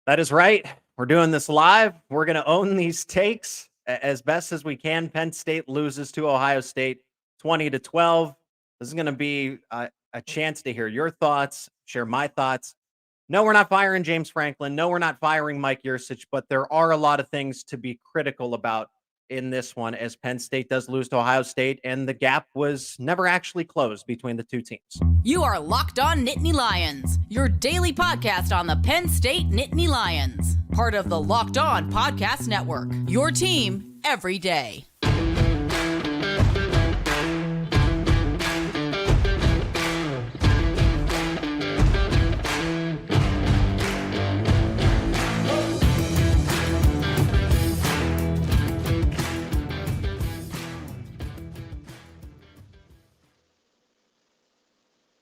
That is right. We're doing this live. We're going to own these takes as best as we can. Penn State loses to Ohio State 20-12. This is going to be a chance to hear your thoughts, share my thoughts. No, we're not firing James Franklin. No, we're not firing Mike Yurcich, but there are a lot of things to be critical about in this one as Penn State does lose to Ohio State, and the gap was never actually closed between the two teams. You are Locked On Nittany Lions, your daily podcast on the Penn State Nittany Lions, part of the Locked On Podcast Network, your team every day.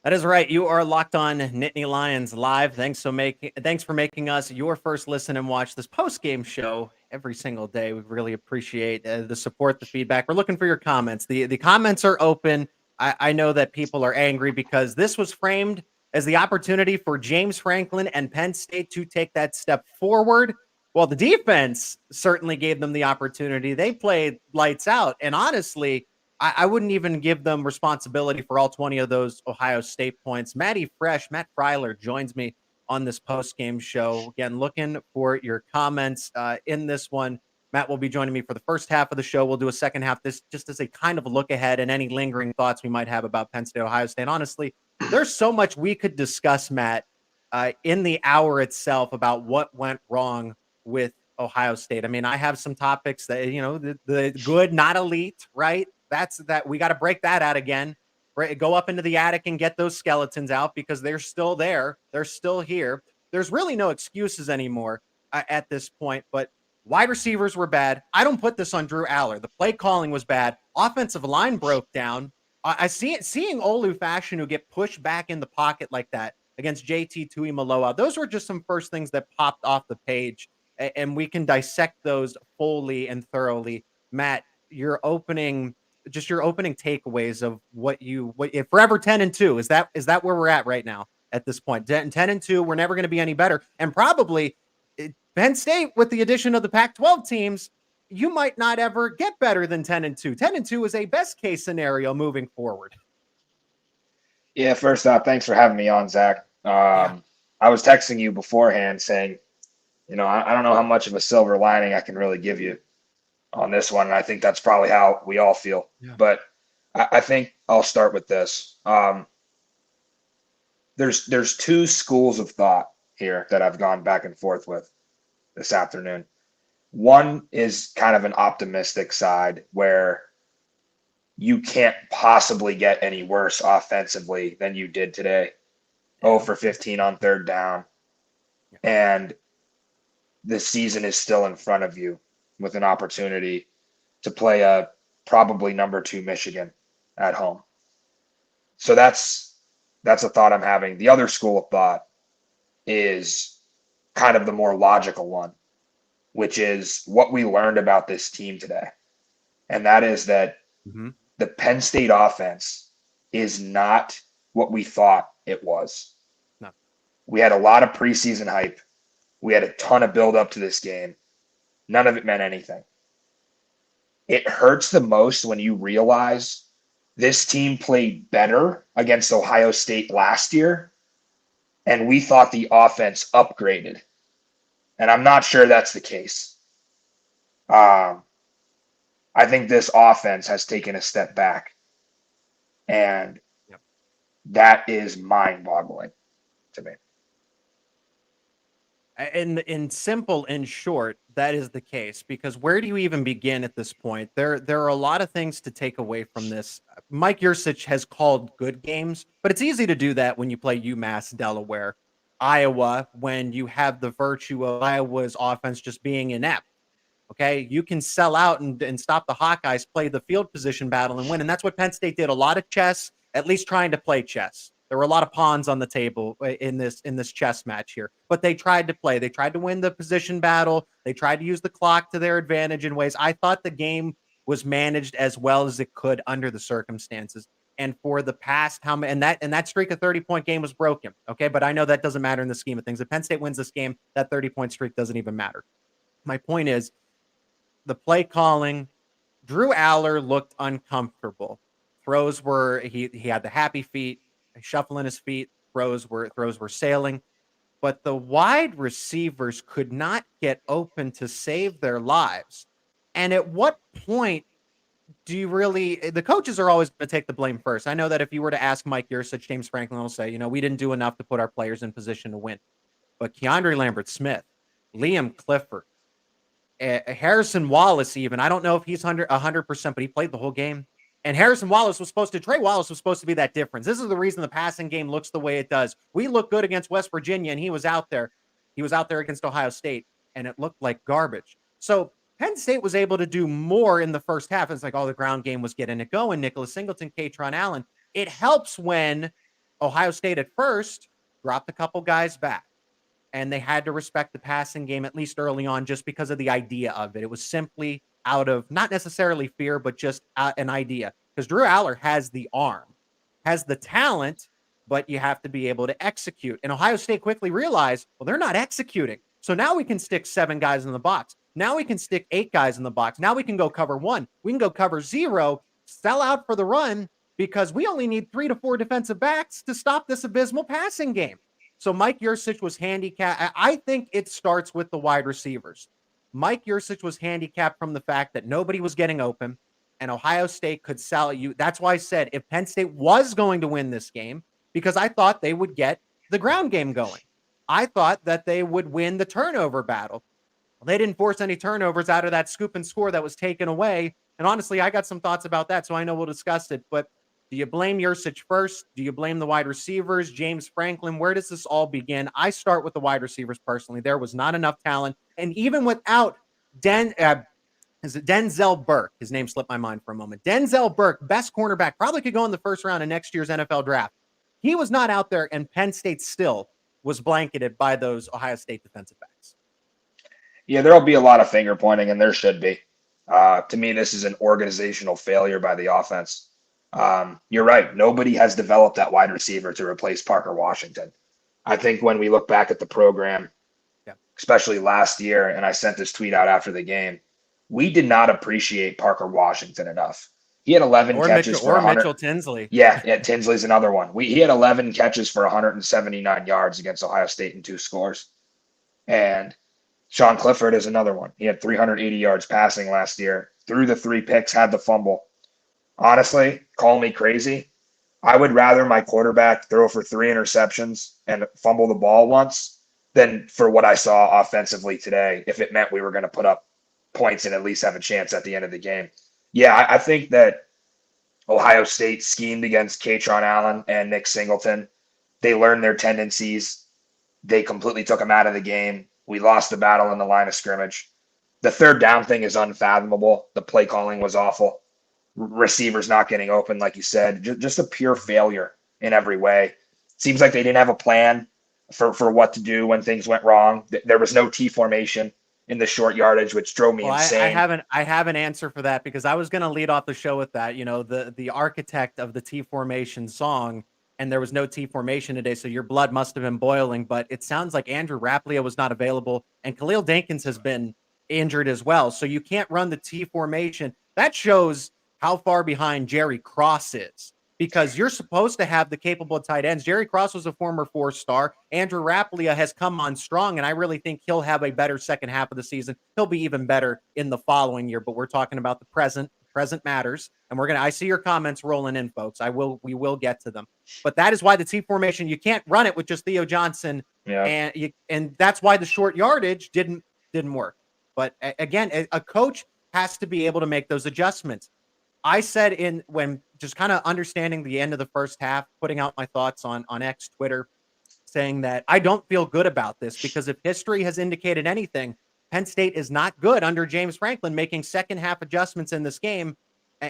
That is right. You are Locked On Nittany Lions live. Thanks for making us your first listen and watch this post-game show every single day. We really appreciate the support, the feedback. We're looking for your comments. The comments are open. I know that people are angry because this was framed as the opportunity for James Franklin and Penn State to take that step forward. Well, the defense certainly gave them the opportunity. They played lights out. And honestly, I wouldn't even give them responsibility for all 20 of those Ohio State points. Matt Freiler joins me on this post-game show. Again, looking for your comments in this one. Matt will be joining me for the first half of the show. We'll do a second half, this just as a kind of a look ahead and any lingering thoughts we might have about Penn State, Ohio State. Honestly, there's so much we could discuss, Matt, in the hour itself about what went wrong with Ohio State. I mean, I have some topics that, the good, not elite, right? That we got to break that out again. Go up into the attic and get those skeletons out because they're still there. They're still here. There's really no excuses anymore at this point, but wide receivers were bad. I don't put this on Drew Aller. The play calling was bad. Offensive line broke down. Seeing Olu Fashanu get pushed back in the pocket like that against JT Tuimoloau. Those were just some first things that popped off the page, and we can dissect those fully and thoroughly. Matt, your opening takeaways of what if forever 10-2, is that where we're at right now at this point? 10-2, we're never going to be any better. And probably Penn State, with the addition of the Pac-12 teams, you might not ever get better than 10-2. 10-2 is a best case scenario moving forward. Yeah, first off, thanks for having me on, Zach. I was texting you beforehand saying, I don't know how much of a silver lining I can really give you on this one. And I think that's probably how we all feel. Yeah. But I think I'll start with this. There's two schools of thought here that I've gone back and forth with this afternoon. One is kind of an optimistic side where you can't possibly get any worse offensively than you did today. 0 for 15 on third down. And the season is still in front of you, with an opportunity to play a probably number 2 Michigan at home. So that's a thought I'm having. The other school of thought is kind of the more logical one, which is what we learned about this team today. And that is that the Penn State offense is not what we thought it was. No. We had a lot of preseason hype. We had a ton of build up to this game. None of it meant anything. It hurts the most when you realize this team played better against Ohio State last year, and we thought the offense upgraded. And I'm not sure that's the case. I think this offense has taken a step back, and that is mind-boggling to me. In simple and short, that is the case, because where do you even begin at this point? There are a lot of things to take away from this. Mike Yurcich has called good games, but it's easy to do that when you play UMass, Delaware, Iowa, when you have the virtue of Iowa's offense just being inept. Okay, you can sell out and stop the Hawkeyes, play the field position battle and win. And that's what Penn State did. A lot of chess, at least trying to play chess. There were a lot of pawns on the table in this chess match here, but they tried to play. They tried to win the position battle. They tried to use the clock to their advantage in ways. I thought the game was managed as well as it could under the circumstances. And for the past and that streak of 30-point game was broken. Okay, but I know that doesn't matter in the scheme of things. If Penn State wins this game, that 30-point streak doesn't even matter. My point is the play calling. Drew Aller looked uncomfortable. Throws were he had the happy feet, shuffling his feet. Throws were sailing, but the wide receivers could not get open to save their lives. And at what point do you really, the coaches are always going to take the blame first. I know that if you were to ask Mike Yurcich, James Franklin will say, we didn't do enough to put our players in position to win. But Keandre Lambert-Smith, Liam Clifford, Harrison Wallace even, I don't know if he's 100%, but he played the whole game. And Trey Wallace was supposed to be that difference. This is the reason the passing game looks the way it does. We look good against West Virginia, and he was out there. He was out there against Ohio State, and it looked like garbage. So Penn State was able to do more in the first half. It's like, the ground game was getting it going. Nicholas Singleton, Katron Allen. It helps when Ohio State at first dropped a couple guys back, and they had to respect the passing game, at least early on, just because of the idea of it. It was simply out of not necessarily fear, but just an idea. Because Drew Aller has the arm, has the talent, but you have to be able to execute. And Ohio State quickly realized, they're not executing. So now we can stick 7 guys in the box. Now we can stick 8 guys in the box. Now we can go cover 1. We can go cover 0, sell out for the run, because we only need 3 to 4 defensive backs to stop this abysmal passing game. So Mike Yurcich was handicapped. I think it starts with the wide receivers. Mike Yurcich was handicapped from the fact that nobody was getting open, and Ohio State could sell you. That's why I said if Penn State was going to win this game, because I thought they would get the ground game going. I thought that they would win the turnover battle. Well, they didn't force any turnovers out of that scoop and score that was taken away. And honestly, I got some thoughts about that, so I know we'll discuss it. But do you blame Yurcich first? Do you blame the wide receivers? James Franklin, where does this all begin? I start with the wide receivers personally. There was not enough talent. And even without Denzel Burke, his name slipped my mind for a moment. Denzel Burke, best cornerback, probably could go in the first round of next year's NFL draft. He was not out there, and Penn State still was blanketed by those Ohio State defensive backs. Yeah, there'll be a lot of finger pointing, and there should be. To me, this is an organizational failure by the offense. You're right. Nobody has developed that wide receiver to replace Parker Washington. I think when we look back at the program, especially last year, and I sent this tweet out after the game, we did not appreciate Parker Washington enough. He had 11 catches for 100. Mitchell Tinsley. Yeah, Tinsley's another one. He had 11 catches for 179 yards against Ohio State in 2 scores. And Sean Clifford is another one. He had 380 yards passing last year, threw the 3 picks, had the fumble. Honestly, call me crazy. I would rather my quarterback throw for 3 interceptions and fumble the ball once than for what I saw offensively today, if it meant we were going to put up points and at least have a chance at the end of the game. Yeah, I think that Ohio State schemed against Katron Allen and Nick Singleton. They learned their tendencies. They completely took them out of the game. We lost the battle in the line of scrimmage. The third down thing is unfathomable. The play calling was awful. Receivers not getting open, like you said. Just a pure failure in every way. Seems like they didn't have a plan for what to do when things went wrong. There was no T formation in the short yardage, which drove me insane. I have an answer for that, because I was going to lead off the show with that. The architect of the T formation song, and there was no T formation today, so your blood must have been boiling. But it sounds like Andrew Rappleyea was not available, and Khalil Dankins has been injured as well. So you can't run the T formation. That shows how far behind Jerry Cross is, because you're supposed to have the capable tight ends. Jerry Cross was a former 4-star. Andrew Rappleyea has come on strong, and I really think he'll have a better second half of the season. He'll be even better in the following year, but we're talking about the present. Present matters, and I see your comments rolling in, folks. We will get to them. But that is why the T formation, you can't run it with just Theo Johnson, and that's why the short yardage didn't work. But again, a coach has to be able to make those adjustments. I said when just kind of understanding the end of the first half, putting out my thoughts on X, Twitter, saying that I don't feel good about this, because if history has indicated anything, Penn State is not good under James Franklin making second half adjustments in this game.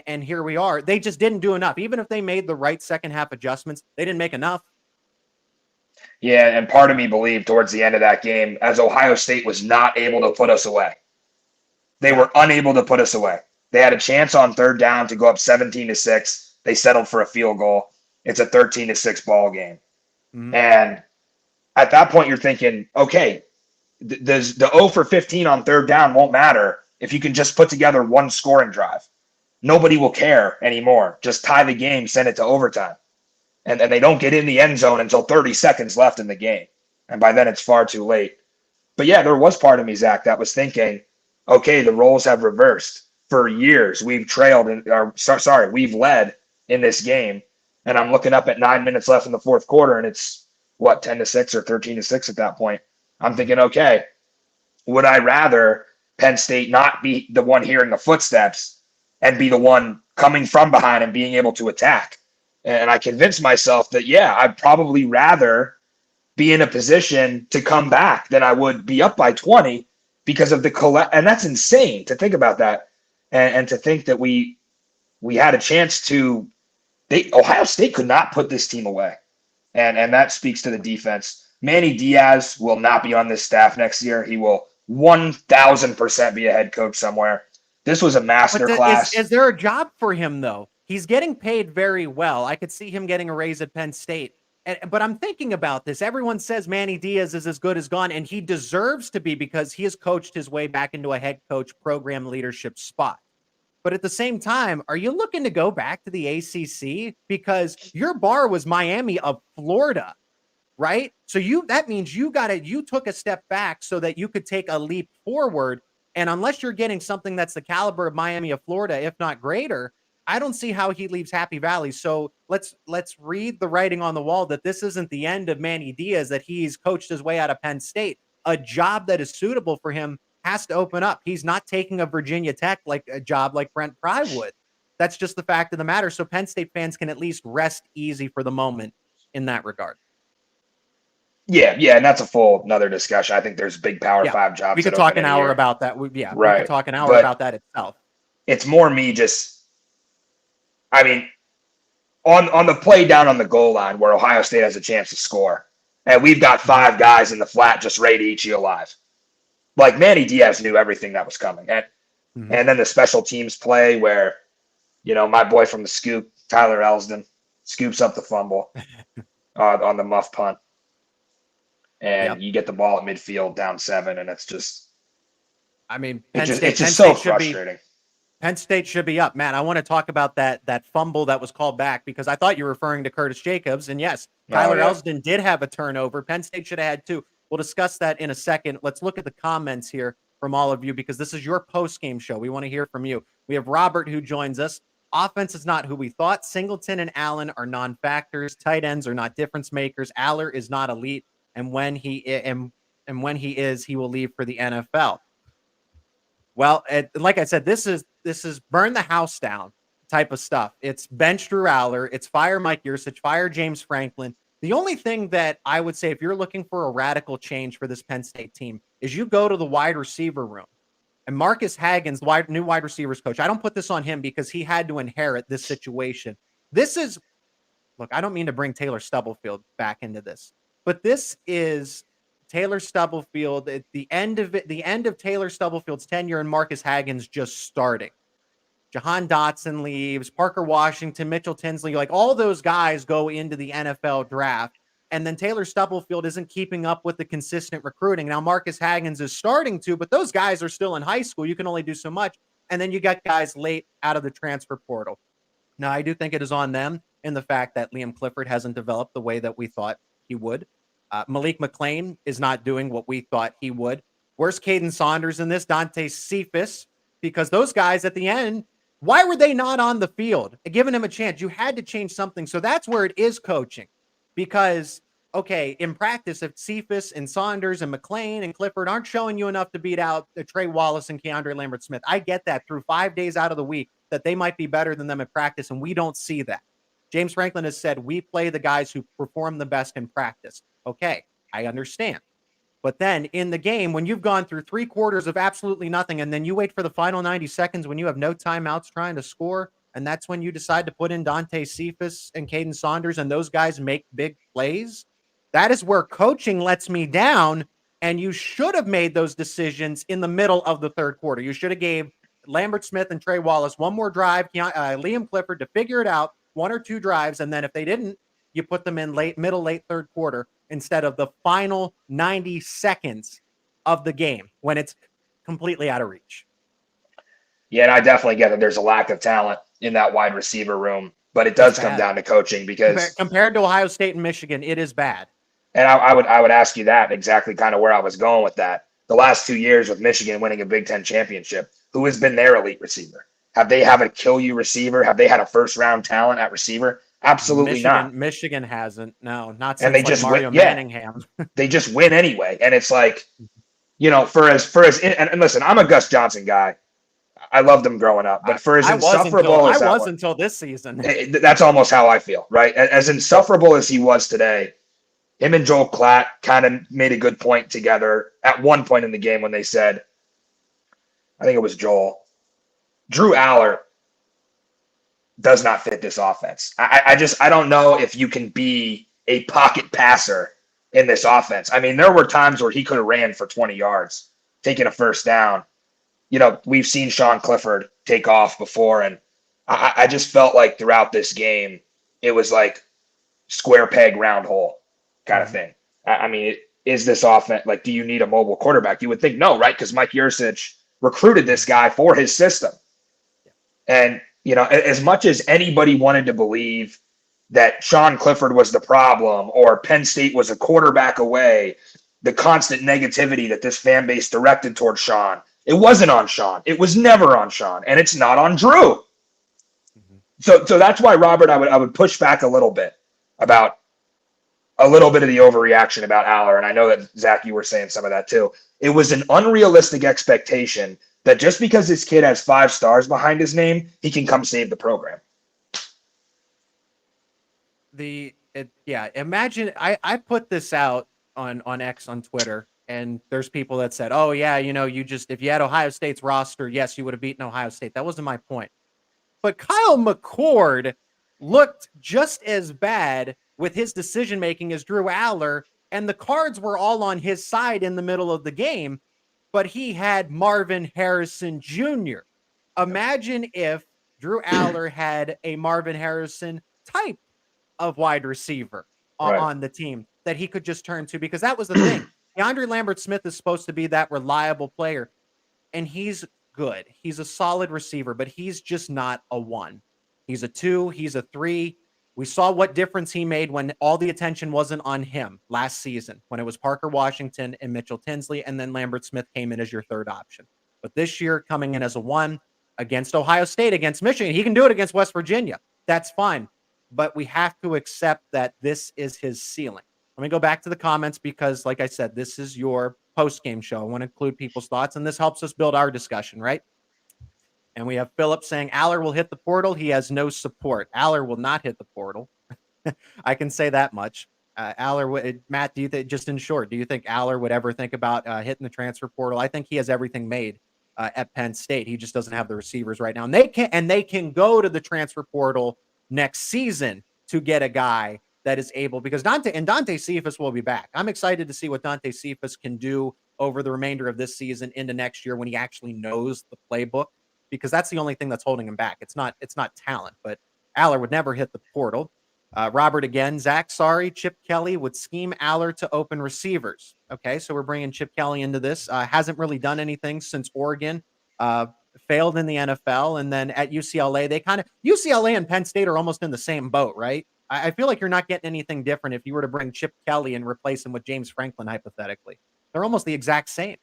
And here we are. They just didn't do enough. Even if they made the right second half adjustments, they didn't make enough. Yeah, and part of me believed towards the end of that game, as Ohio State was not able to put us away. They were unable to put us away. They had a chance on third down to go up 17-6. They settled for a field goal. It's a 13-6 ball game. Mhm. And at that point, you're thinking, okay, the 0 for 15 on third down won't matter if you can just put together one scoring drive. Nobody will care anymore. Just tie the game, send it to overtime. And they don't get in the end zone until 30 seconds left in the game. And by then, it's far too late. But yeah, there was part of me, Zach, that was thinking, okay, the roles have reversed. For years, we've we've led in this game. And I'm looking up at 9 minutes left in the fourth quarter, and it's, 10-6 or 13-6 at that point. I'm thinking, okay, would I rather Penn State not be the one hearing the footsteps and be the one coming from behind and being able to attack? And I convinced myself that, yeah, I'd probably rather be in a position to come back than I would be up by 20 because of and that's insane to think about that. And to think that we had a chance to, Ohio State could not put this team away. And that speaks to the defense. Manny Diaz will not be on this staff next year. He will 1,000% be a head coach somewhere. This was a masterclass. Is there a job for him, though? He's getting paid very well. I could see him getting a raise at Penn State. But I'm thinking about this. Everyone says Manny Diaz is as good as gone, and he deserves to be because he has coached his way back into a head coach program leadership spot. But at the same time, are you looking to go back to the ACC? Because your bar was Miami of Florida, right? So that means you took a step back so that you could take a leap forward. And unless you're getting something that's the caliber of Miami of Florida, if not greater, I don't see how he leaves Happy Valley. So let's read the writing on the wall that this isn't the end of Manny Diaz, that he's coached his way out of Penn State. A job that is suitable for him has to open up. He's not taking a Virginia Tech like a job like Brent Pry would. That's just the fact of the matter. So Penn State fans can at least rest easy for the moment in that regard. Yeah, and that's a full another discussion. I think there's big Power 5 jobs. We could talk an hour about that. We could talk an hour about that itself. It's more me just, I mean, on the play down on the goal line where Ohio State has a chance to score, and we've got 5 guys in the flat just ready to eat you alive. Like Manny Diaz knew everything that was coming. And then the special teams play where, my boy from the scoop, Tyler Elsdon, scoops up the fumble on the muff punt. And you get the ball at midfield down 7, and it's just, it's just so frustrating. Penn State should be up. Matt, I want to talk about that fumble that was called back because I thought you were referring to Curtis Jacobs. And yes, Tyler Elsdon did have a turnover. Penn State should have had 2. We'll discuss that in a second. Let's look at the comments here from all of you because this is your post-game show. We want to hear from you. We have Robert who joins us. Offense is not who we thought. Singleton and Allen are non-factors. Tight ends are not difference makers. Aller is not elite. And when he is, he will leave for the NFL. Well, like I said, this is burn the house down type of stuff. It's bench Drew Aller. It's fire Mike Yurcich, fire James Franklin. The only thing that I would say if you're looking for a radical change for this Penn State team is you go to the wide receiver room. And Marcus Haggins, new wide receivers coach, I don't put this on him because he had to inherit this situation. Look, I don't mean to bring Taylor Stubblefield back into this, but this is Taylor Stubblefield at the end of Taylor Stubblefield's tenure and Marcus Haggins just starting. Jahan Dotson leaves, Parker Washington, Mitchell Tinsley, like all those guys go into the NFL draft. And then Taylor Stubblefield isn't keeping up with the consistent recruiting. Now, Marcus Haggins is starting to, but those guys are still in high school. You can only do so much. And then you got guys late out of the transfer portal. Now, I do think it is on them in the fact that Liam Clifford hasn't developed the way that we thought he would. Malik McClain is not doing what we thought he would. Where's Caden Saunders in this? Dante Cephas, because those guys at the end, why were they not on the field? Giving him a chance. You had to change something. So that's where it is coaching. Because, okay, in practice, if Cephas and Saunders and McClain and Clifford aren't showing you enough to beat out Trey Wallace and Keandre Lambert-Smith, I get that through 5 days out of the week that they might be better than them in practice, and we don't see that. James Franklin has said, we play the guys who perform the best in practice. Okay, I understand. But then in the game, when you've gone through 3 quarters of absolutely nothing, and then you wait for the final 90 seconds when you have no timeouts trying to score, and that's when you decide to put in Dante Cephas and Caden Saunders, and those guys make big plays, that is where coaching lets me down, and you should have made those decisions in the middle of the third quarter. You should have gave Lambert-Smith and Trey Wallace one more drive, Liam Clifford to figure it out, 1 or 2 drives, and then if they didn't, you put them in late third quarter instead of the final 90 seconds of the game when it's completely out of reach. Yeah, and I definitely get that there's a lack of talent in that wide receiver room, but it does come down to coaching because compared to Ohio State and Michigan, it is bad. And I would ask you that exactly kind of where I was going with that. The last 2 years with Michigan winning a Big Ten championship, who has been their elite receiver? Have they had a kill you receiver? Have they had a first round talent at receiver? Absolutely not. Michigan hasn't. No, not since and they just Mario win, Manningham. They just win anyway. And it's like, and listen, I'm a Gus Johnson guy. I loved him growing up, but for as insufferable as I was until this season, that's almost how I feel, right? As insufferable as he was today, him and Joel Klatt kind of made a good point together at one point in the game when they said, I think it was Joel, Drew Aller does not fit this offense. I don't know if you can be a pocket passer in this offense. I mean, there were times where he could have ran for 20 yards, taking a first down. We've seen Sean Clifford take off before, and I just felt like throughout this game, it was like square peg, round hole kind of thing. I mean, is this offense, like, do you need a mobile quarterback? You would think no, right? Because Mike Yurcich recruited this guy for his system. And, as much as anybody wanted to believe that Sean Clifford was the problem or Penn State was a quarterback away, the constant negativity that this fan base directed towards Sean, it wasn't on Sean. It was never on Sean, and it's not on Drew. So that's why, Robert, I would push back a little bit about a little bit of the overreaction about Aller, and I know that, Zach, you were saying some of that too. It was an unrealistic expectation that just because this kid has 5 stars behind his name, he can come save the program. Imagine I put this out on X on Twitter, and there's people that said, oh yeah, if you had Ohio State's roster, yes, you would have beaten Ohio State. That wasn't my point. But Kyle McCord looked just as bad with his decision-making as Drew Aller, and the cards were all on his side in the middle of the game, but he had Marvin Harrison Jr. Imagine if Drew Aller had a Marvin Harrison type of wide receiver on the team that he could just turn to, because that was the thing. DeAndre Lambert-Smith is supposed to be that reliable player, and he's good. He's a solid receiver, but he's just not a 1. He's a 2. He's a 3. We saw what difference he made when all the attention wasn't on him last season, when it was Parker Washington and Mitchell Tinsley, and then Lambert-Smith came in as your third option. But this year, coming in as a 1 against Ohio State, against Michigan, he can do it against West Virginia. That's fine. But we have to accept that this is his ceiling. Let me go back to the comments because, like I said, this is your post-game show. I want to include people's thoughts, and this helps us build our discussion, right? And we have Philip saying, Aller will hit the portal. He has no support. Aller will not hit the portal. I can say that much. Matt, do you think, just in short, do you think Aller would ever think about hitting the transfer portal? I think he has everything made at Penn State. He just doesn't have the receivers right now. And they can go to the transfer portal next season to get a guy that is able, because Dante Cephas will be back. I'm excited to see what Dante Cephas can do over the remainder of this season into next year when he actually knows the playbook, because that's the only thing that's holding him back. It's not talent, but Aller would never hit the portal. Robert again, Zach, sorry, Chip Kelly would scheme Aller to open receivers. Okay, so we're bringing Chip Kelly into this. Hasn't really done anything since Oregon. Failed in the NFL, and then at UCLA, UCLA and Penn State are almost in the same boat, right? I feel like you're not getting anything different if you were to bring Chip Kelly and replace him with James Franklin, hypothetically. They're almost the exact same.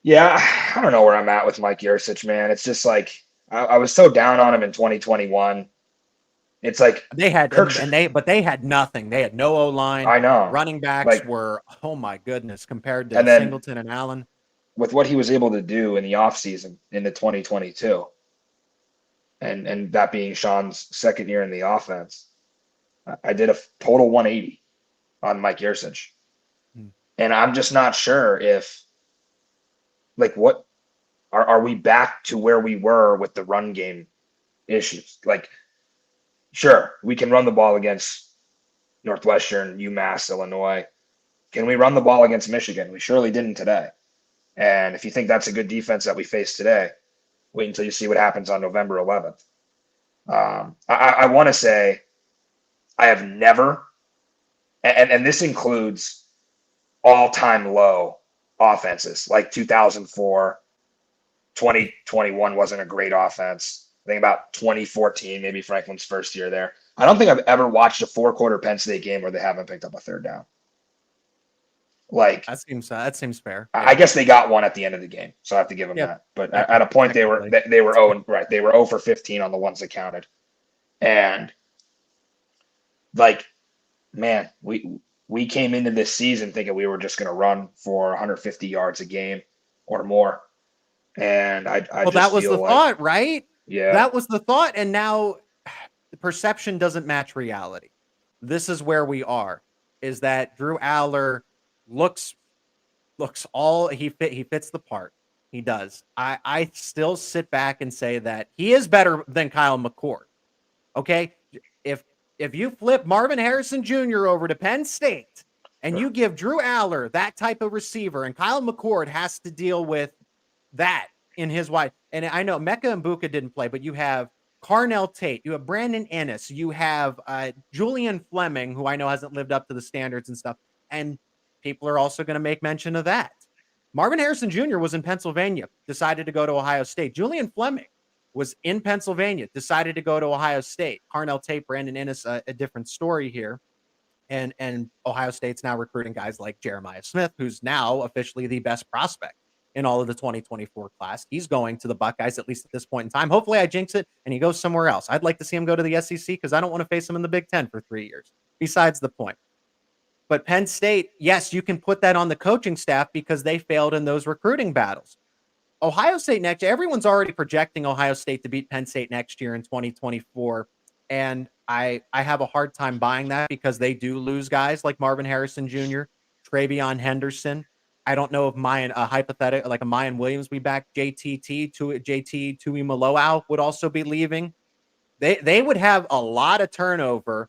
Yeah, I don't know where I'm at with Mike Yurcich, man. It's just like I was so down on him in 2021. It's like they had but they had nothing. They had no O-line. I know. Running backs were, oh my goodness, compared to Singleton and Allen. With what he was able to do in the offseason into 2022, and that being Sean's second year in the offense, I did a total 180 on Mike Yurcich. And I'm just not sure if, like, what are we back to where we were with the run game issues? Like, sure, we can run the ball against Northwestern, UMass, Illinois. Can we run the ball against Michigan? We surely didn't today. And if you think that's a good defense that we face today, wait until you see what happens on November 11th. I want to say I have never, and this includes all-time low offenses, like 2004, 2021 wasn't a great offense. I think about 2014, maybe Franklin's first year there. I don't think I've ever watched a 4-quarter Penn State game where they haven't picked up a third down. Like That seems fair. I guess they got one at the end of the game, so I have to give them that. But at a point they were 0 right. They were 0 for 15 on the ones that counted, and like, man, we came into this season thinking we were just going to run for 150 yards a game or more, and I just that was feel the like, thought, right? Yeah, That was the thought, and now the perception doesn't match reality. This is where we are. Is that Drew Aller looks all he fits the part. He does. I still sit back and say that he is better than Kyle McCord. Okay, if you flip Marvin Harrison Jr. over to Penn State and you give Drew Aller that type of receiver, and Kyle McCord has to deal with that in his wide. And I know Mecca and Buka didn't play, but you have Carnell Tate, you have Brandon Ennis, you have Julian Fleming, who I know hasn't lived up to the standards and stuff. And people are also going to make mention of that. Marvin Harrison Jr. was in Pennsylvania, decided to go to Ohio State. Julian Fleming was in Pennsylvania, decided to go to Ohio State. Carnell Tate, Brandon Ennis, a different story here. And Ohio State's now recruiting guys like Jeremiah Smith, who's now officially the best prospect in all of the 2024 class. He's going to the Buckeyes, at least at this point in time. Hopefully I jinx it and he goes somewhere else. I'd like to see him go to the SEC because I don't want to face him in the Big Ten for 3 years. Besides the point. But Penn State, yes, you can put that on the coaching staff because they failed in those recruiting battles. Ohio State next year, everyone's already projecting Ohio State to beat Penn State next year in 2024. And I have a hard time buying that because they do lose guys like Marvin Harrison Jr., Travion Henderson. I don't know if hypothetical, like a Mayan Williams be back, JT Tuimoloau would also be leaving. They would have a lot of turnover,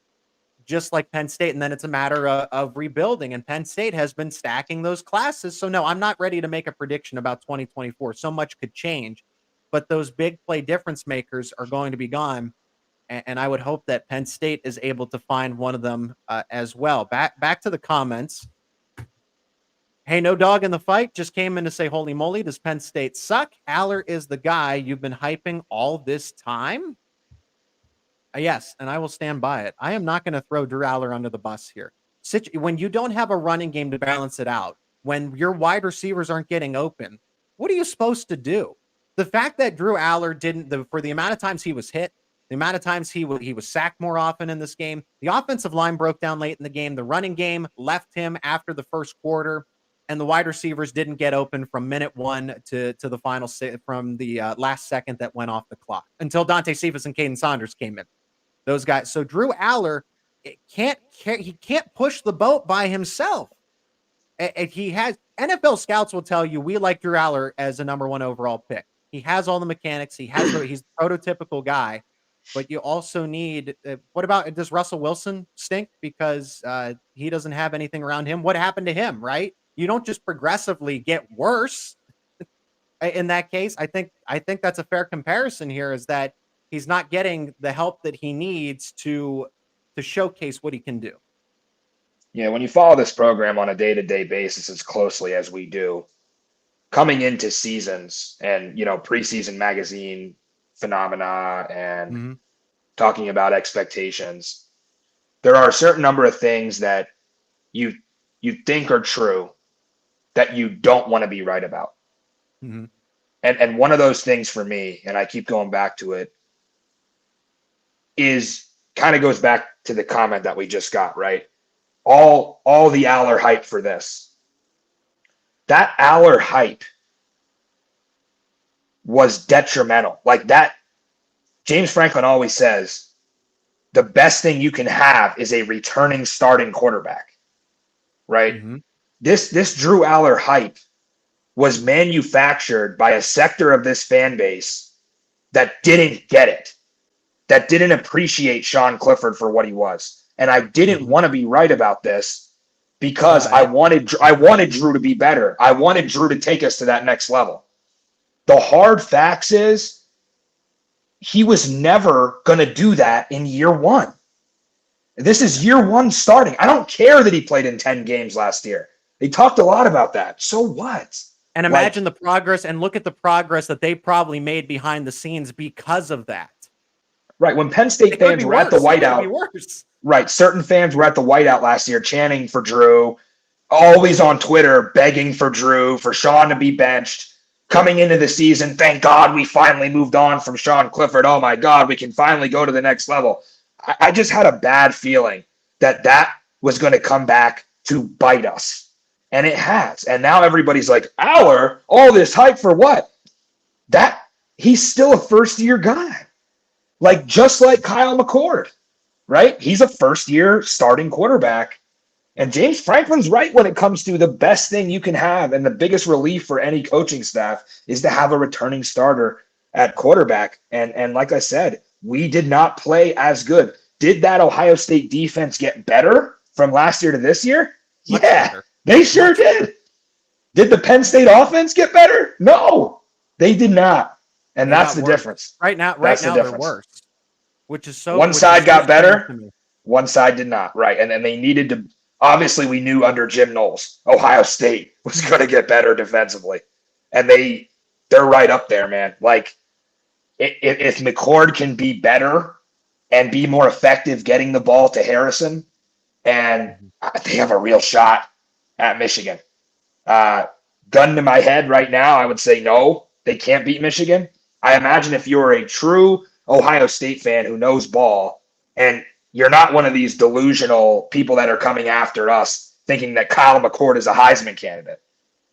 just like Penn State, and then it's a matter of rebuilding. And Penn State has been stacking those classes. So no, I'm not ready to make a prediction about 2024. So much could change, but those big play difference makers are going to be gone. And I would hope that Penn State is able to find one of them as well. Back to the comments. Hey, no dog in the fight just came in to say, holy moly, does Penn State suck? Aller is the guy you've been hyping all this time? Yes, and I will stand by it. I am not going to throw Drew Aller under the bus here. When you don't have a running game to balance it out, when your wide receivers aren't getting open, what are you supposed to do? The fact that Drew Aller for the amount of times he was hit, the amount of times he was sacked more often in this game, the offensive line broke down late in the game, the running game left him after the first quarter, and the wide receivers didn't get open from minute 1 to the final from the last second that went off the clock until Dante Cephas and Caden Saunders came in. Those guys. So Drew Aller he can't push the boat by himself. He has NFL scouts will tell you we like Drew Aller as a number 1 overall pick. He has all the mechanics. He's the prototypical guy. But you also need. What about does Russell Wilson stink because he doesn't have anything around him? What happened to him? Right? You don't just progressively get worse. In that case, I think that's a fair comparison here. Is that he's not getting the help that he needs to showcase what he can do. Yeah, when you follow this program on a day-to-day basis as closely as we do, coming into seasons and, preseason magazine phenomena and talking about expectations, there are a certain number of things that you think are true that you don't want to be right about. Mm-hmm. And one of those things for me, and I keep going back to it, is kind of goes back to the comment that we just got, right? All the Aller hype for this. That Aller hype was detrimental. Like that, James Franklin always says, the best thing you can have is a returning starting quarterback, right? Mm-hmm. This Drew Aller hype was manufactured by a sector of this fan base that didn't get it, that didn't appreciate Sean Clifford for what he was. And I didn't want to be right about this because I wanted Drew to be better. I wanted Drew to take us to that next level. The hard facts is he was never going to do that in year one. This is year one starting. I don't care that he played in 10 games last year. They talked a lot about that. So what? And imagine the progress, and look at the progress that they probably made behind the scenes because of that. Right. When Penn State fans were at the whiteout, right, certain fans were at the whiteout last year chanting for Drew, always on Twitter begging for Drew, for Sean to be benched. Coming into the season, thank God we finally moved on from Sean Clifford. Oh my God, we can finally go to the next level. I just had a bad feeling that was going to come back to bite us. And it has. And now everybody's like, all this hype for what? He's still a first-year guy. Like, just like Kyle McCord, right? He's a first-year starting quarterback. And James Franklin's right when it comes to the best thing you can have and the biggest relief for any coaching staff is to have a returning starter at quarterback. And like I said, we did not play as good. Did that Ohio State defense get better from last year to this year? Much yeah. Better. They sure did. Did the Penn State offense get better? No, they did not. And that's the difference. Right now they're worse. Which is so. One side got better, one side did not. Right. And then they needed to. Obviously, we knew under Jim Knowles, Ohio State was going to get better defensively. And they're right up there, man. Like, if McCord can be better and be more effective getting the ball to Harrison, and they have a real shot at Michigan. Gun to my head right now, I would say no, they can't beat Michigan. I imagine if you're a true Ohio State fan who knows ball, and you're not one of these delusional people that are coming after us thinking that Kyle McCord is a Heisman candidate.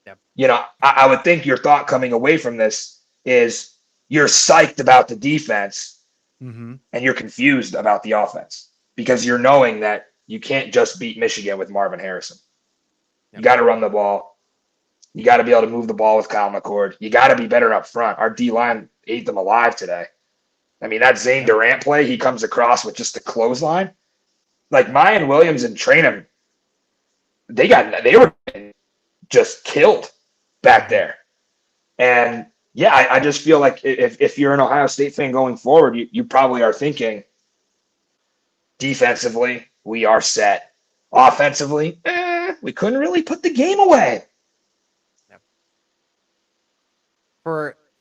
Yep. You know, I would think your thought coming away from this is you're psyched about the defense and you're confused about the offense because you're knowing that you can't just beat Michigan with Marvin Harrison. You got to run the ball. You got to be able to move the ball with Kyle McCord. You got to be better up front. Our D-line ate them alive today. I mean, that Zane Durant play, he comes across with just a clothesline. Like Mayan Williams and Trainham, they were just killed back there. And yeah, I just feel like if you're an Ohio State fan going forward, you probably are thinking defensively, we are set. Offensively, we couldn't really put the game away.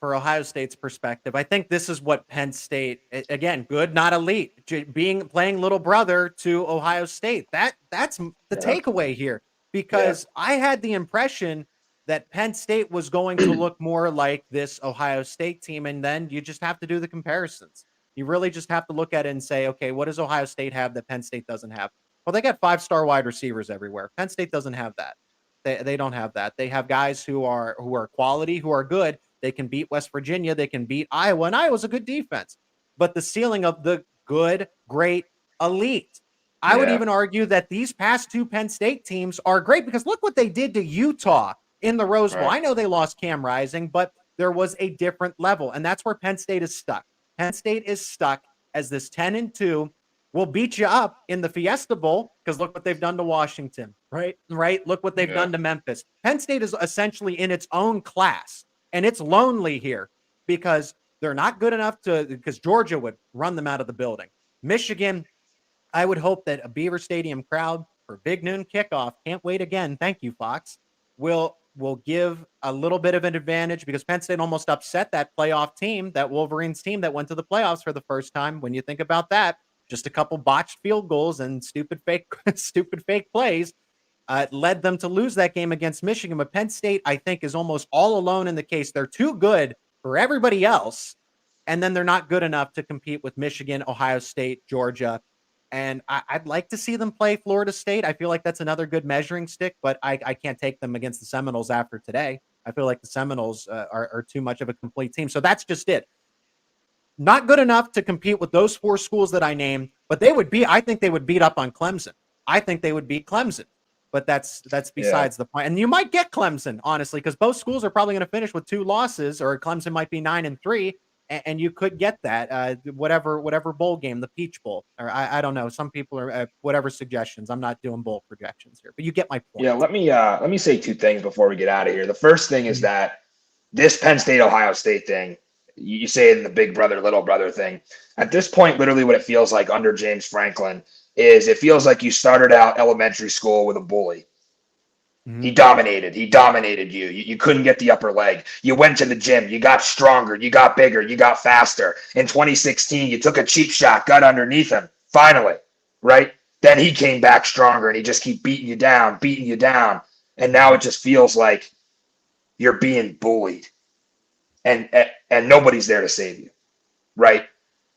For Ohio State's perspective, I think this is what Penn State, again, good, not elite, playing little brother to Ohio State. That's the takeaway here, because I had the impression that Penn State was going to look more like this Ohio State team, and then you just have to do the comparisons. You really just have to look at it and say, okay, what does Ohio State have that Penn State doesn't have? Well, they got 5-star wide receivers everywhere. Penn State doesn't have that. They don't have that. They have guys who are quality, who are good. They can beat West Virginia. They can beat Iowa, and Iowa's a good defense. But the ceiling of the good, great, elite. I would even argue that these past two Penn State teams are great because look what they did to Utah in the Rose Bowl. Right. I know they lost Cam Rising, but there was a different level, and that's where Penn State is stuck. Penn State is stuck as this 10-2 will beat you up in the Fiesta Bowl because look what they've done to Washington, right? Look what they've done to Memphis. Penn State is essentially in its own class. And it's lonely here because they're not good enough because Georgia would run them out of the building. Michigan, I would hope that a Beaver Stadium crowd for big noon kickoff, can't wait again, thank you, Fox, will give a little bit of an advantage because Penn State almost upset that playoff team, that Wolverines team that went to the playoffs for the first time. When you think about that, just a couple botched field goals and stupid fake plays. Led them to lose that game against Michigan. But Penn State, I think, is almost all alone in the case. They're too good for everybody else, and then they're not good enough to compete with Michigan, Ohio State, Georgia. And I'd like to see them play Florida State. I feel like that's another good measuring stick, but I can't take them against the Seminoles after today. I feel like the Seminoles are too much of a complete team. So that's just it. Not good enough to compete with those four schools that I named, but I think they would beat up on Clemson. I think they would beat Clemson. But that's besides the point. And you might get Clemson, honestly, because both schools are probably going to finish with 2 losses, or Clemson might be 9-3, and you could get that whatever bowl game, the Peach Bowl, or I don't know. Some people are whatever suggestions. I'm not doing bowl projections here, but you get my point. Yeah, let me say 2 things before we get out of here. The first thing is that this Penn State Ohio State thing, you say in the big brother, little brother thing. At this point, literally what it feels like under James Franklin is it feels like you started out elementary school with a bully. He dominated. He dominated you. You couldn't get the upper leg. You went to the gym. You got stronger. You got bigger. You got faster. In 2016, you took a cheap shot, got underneath him. Finally, right? Then he came back stronger, and he just keep beating you down. And now it just feels like you're being bullied, and nobody's there to save you, right?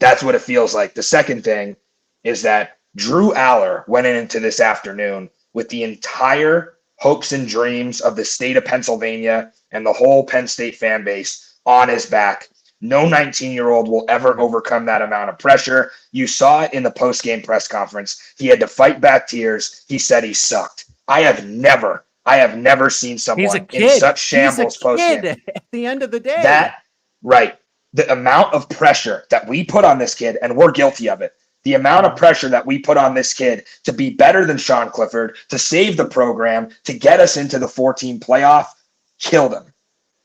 That's what it feels like. The second thing is that Drew Aller went into this afternoon with the entire hopes and dreams of the state of Pennsylvania and the whole Penn State fan base on his back. No 19-year-old will ever overcome that amount of pressure. You saw it in the post-game press conference. He had to fight back tears. He said he sucked. I have never seen someone in such shambles post-game. At the end of the day. That, right. The amount of pressure that we put on this kid, and we're guilty of it, the amount of pressure that we put on this kid to be better than Sean Clifford, to save the program, to get us into the 14 playoff, killed him.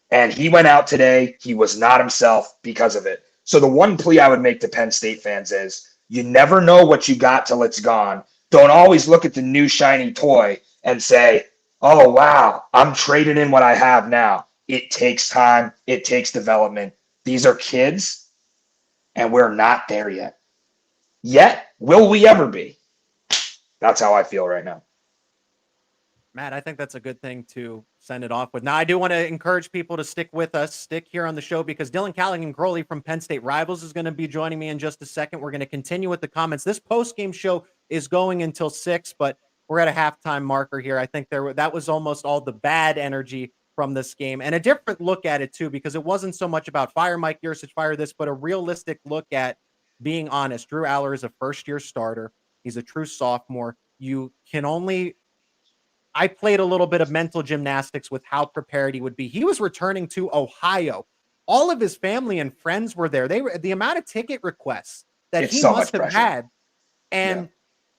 And he went out today. He was not himself because of it. So the one plea I would make to Penn State fans is you never know what you got till it's gone. Don't always look at the new shiny toy and say, oh, wow, I'm trading in what I have now. It takes time. It takes development. These are kids, and we're not there yet. Yet, will we ever be? That's how I feel right now. Matt, I think that's a good thing to send it off with. Now, I do want to encourage people to stick with us, stick here on the show, because Dylan Callaghan-Crowley from Penn State Rivals is going to be joining me in just a second. We're going to continue with the comments. This post-game show is going until 6, but we're at a halftime marker here. I think that was almost all the bad energy from this game, and a different look at it, too, because it wasn't so much about fire Mike Yurcich, fire this, but a realistic look at being honest. Drew Aller is a first-year starter. He's a true sophomore. You can only... I played a little bit of mental gymnastics with how prepared he would be. He was returning to Ohio. All of his family and friends were there. The amount of ticket requests that he must have had. And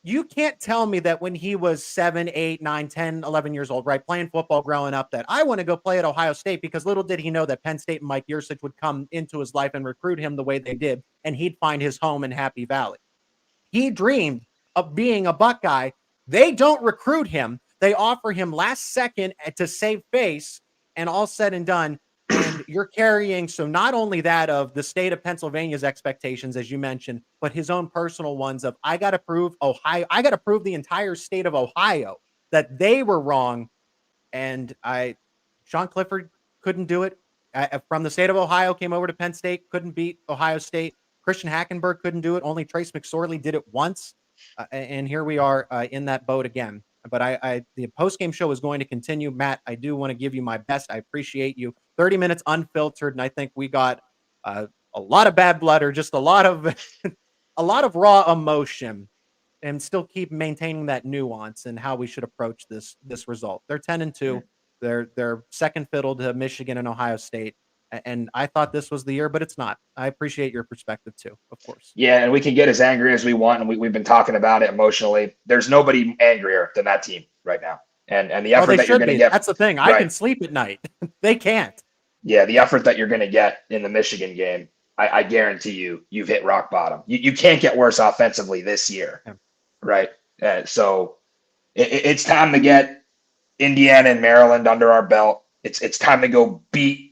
you can't tell me that when he was 7, 8, 9, 10, 11 years old, right, playing football growing up, that I want to go play at Ohio State, because little did he know that Penn State and Mike Yurcich would come into his life and recruit him the way they did, and he'd find his home in Happy Valley. He dreamed of being a Buckeye. They don't recruit him. They offer him last second to save face, and all said and done, and you're carrying, so not only that of the state of Pennsylvania's expectations, as you mentioned, but his own personal ones of, I got to prove the entire state of Ohio that they were wrong. And Sean Clifford couldn't do it. From the state of Ohio, came over to Penn State, couldn't beat Ohio State. Christian Hackenberg couldn't do it. Only Trace McSorley did it once. And here we are in that boat again. But the post-game show is going to continue. Matt, I do want to give you my best. I appreciate you. 30 minutes unfiltered, and I think we got a lot of bad blood, or just a lot of a lot of raw emotion, and still keep maintaining that nuance and how we should approach this result. They're 10-2. They're second fiddle to Michigan and Ohio State. And I thought this was the year, but it's not. I appreciate your perspective too, of course. Yeah, and we can get as angry as we want, and we've been talking about it emotionally. There's nobody angrier than that team right now. And the effort that you're going to get. That's the thing. Right. I can sleep at night. They can't. Yeah, the effort that you're going to get in the Michigan game, I guarantee you've hit rock bottom. You can't get worse offensively this year, right? So it's time to get Indiana and Maryland under our belt. It's time to go beat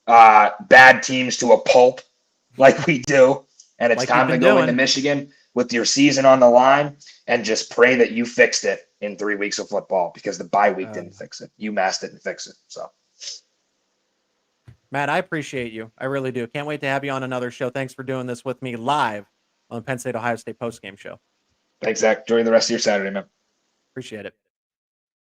bad teams to a pulp like we do. And it's time to go into Michigan with your season on the line and just pray that you fixed it in 3 weeks of football, because the bye week didn't fix it. UMass didn't fix it. So, Matt, I appreciate you. I really do. Can't wait to have you on another show. Thanks for doing this with me live on the Penn State Ohio State postgame show. Thanks, Zach. Enjoy the rest of your Saturday, man. Appreciate it.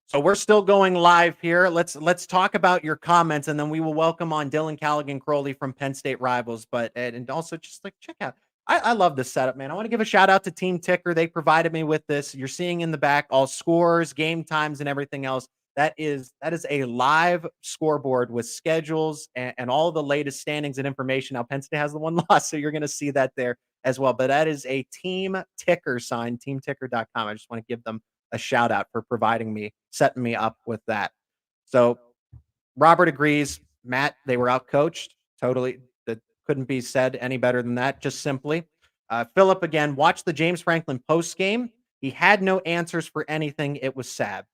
So we're still going live here. Let's talk about your comments, and then we will welcome on Dylan Callaghan-Crowley from Penn State Rivals. And also just check out. I love this setup, man. I want to give a shout out to Team Ticker. They provided me with this. You're seeing in the back all scores, game times, and everything else. That is a live scoreboard with schedules and all the latest standings and information. Now, Penn State has the one loss, so you're going to see that there as well. But that is a Team Ticker sign, teamticker.com. I just want to give them a shout out for setting me up with that. So Robert agrees. Matt, they were out coached. Totally. The Couldn't be said any better than that, just simply. Philip, again, watched the James Franklin post game. He had no answers for anything. It was sad.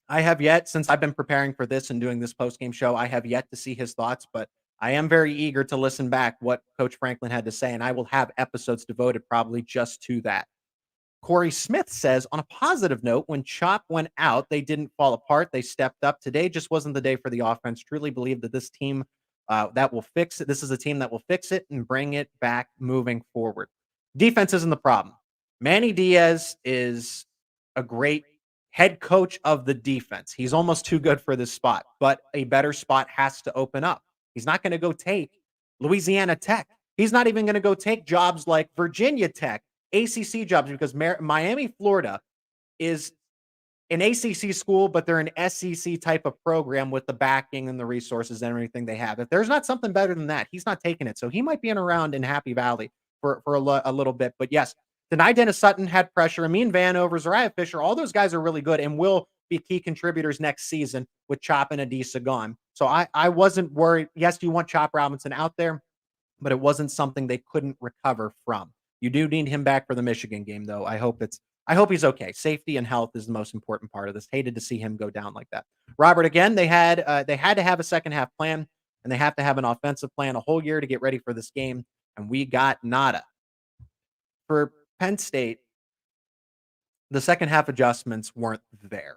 I have yet, since I've been preparing for this and doing this post-game show, I have yet to see his thoughts, but I am very eager to listen back what Coach Franklin had to say, and I will have episodes devoted probably just to that. Corey Smith says, on a positive note, when Chop went out, they didn't fall apart. They stepped up. Today just wasn't the day for the offense. Truly believe that this team that will fix it. This is a team that will fix it and bring it back moving forward. Defense isn't the problem. Manny Diaz is a great head coach of the defense. He's almost too good for this spot, but a better spot has to open up. He's not going to go take Louisiana Tech. He's not even going to go take jobs like Virginia Tech, ACC jobs, because Miami, Florida is an ACC school, but they're an SEC type of program with the backing and the resources and everything they have. If there's not something better than that, he's not taking it. So he might be around in Happy Valley for a little bit. But yes, Denai Dennis Sutton had pressure. Amin Vanover, Zariah Fisher, all those guys are really good and will be key contributors next season with Chop and Adisa gone. So I wasn't worried. Yes, you want Chop Robinson out there, but it wasn't something they couldn't recover from. You do need him back for the Michigan game, though. I hope he's okay. Safety and health is the most important part of this. Hated to see him go down like that. Robert, again, they had to have a second half plan, and they have to have an offensive plan a whole year to get ready for this game, and we got nada. For Penn State, the second half adjustments weren't there.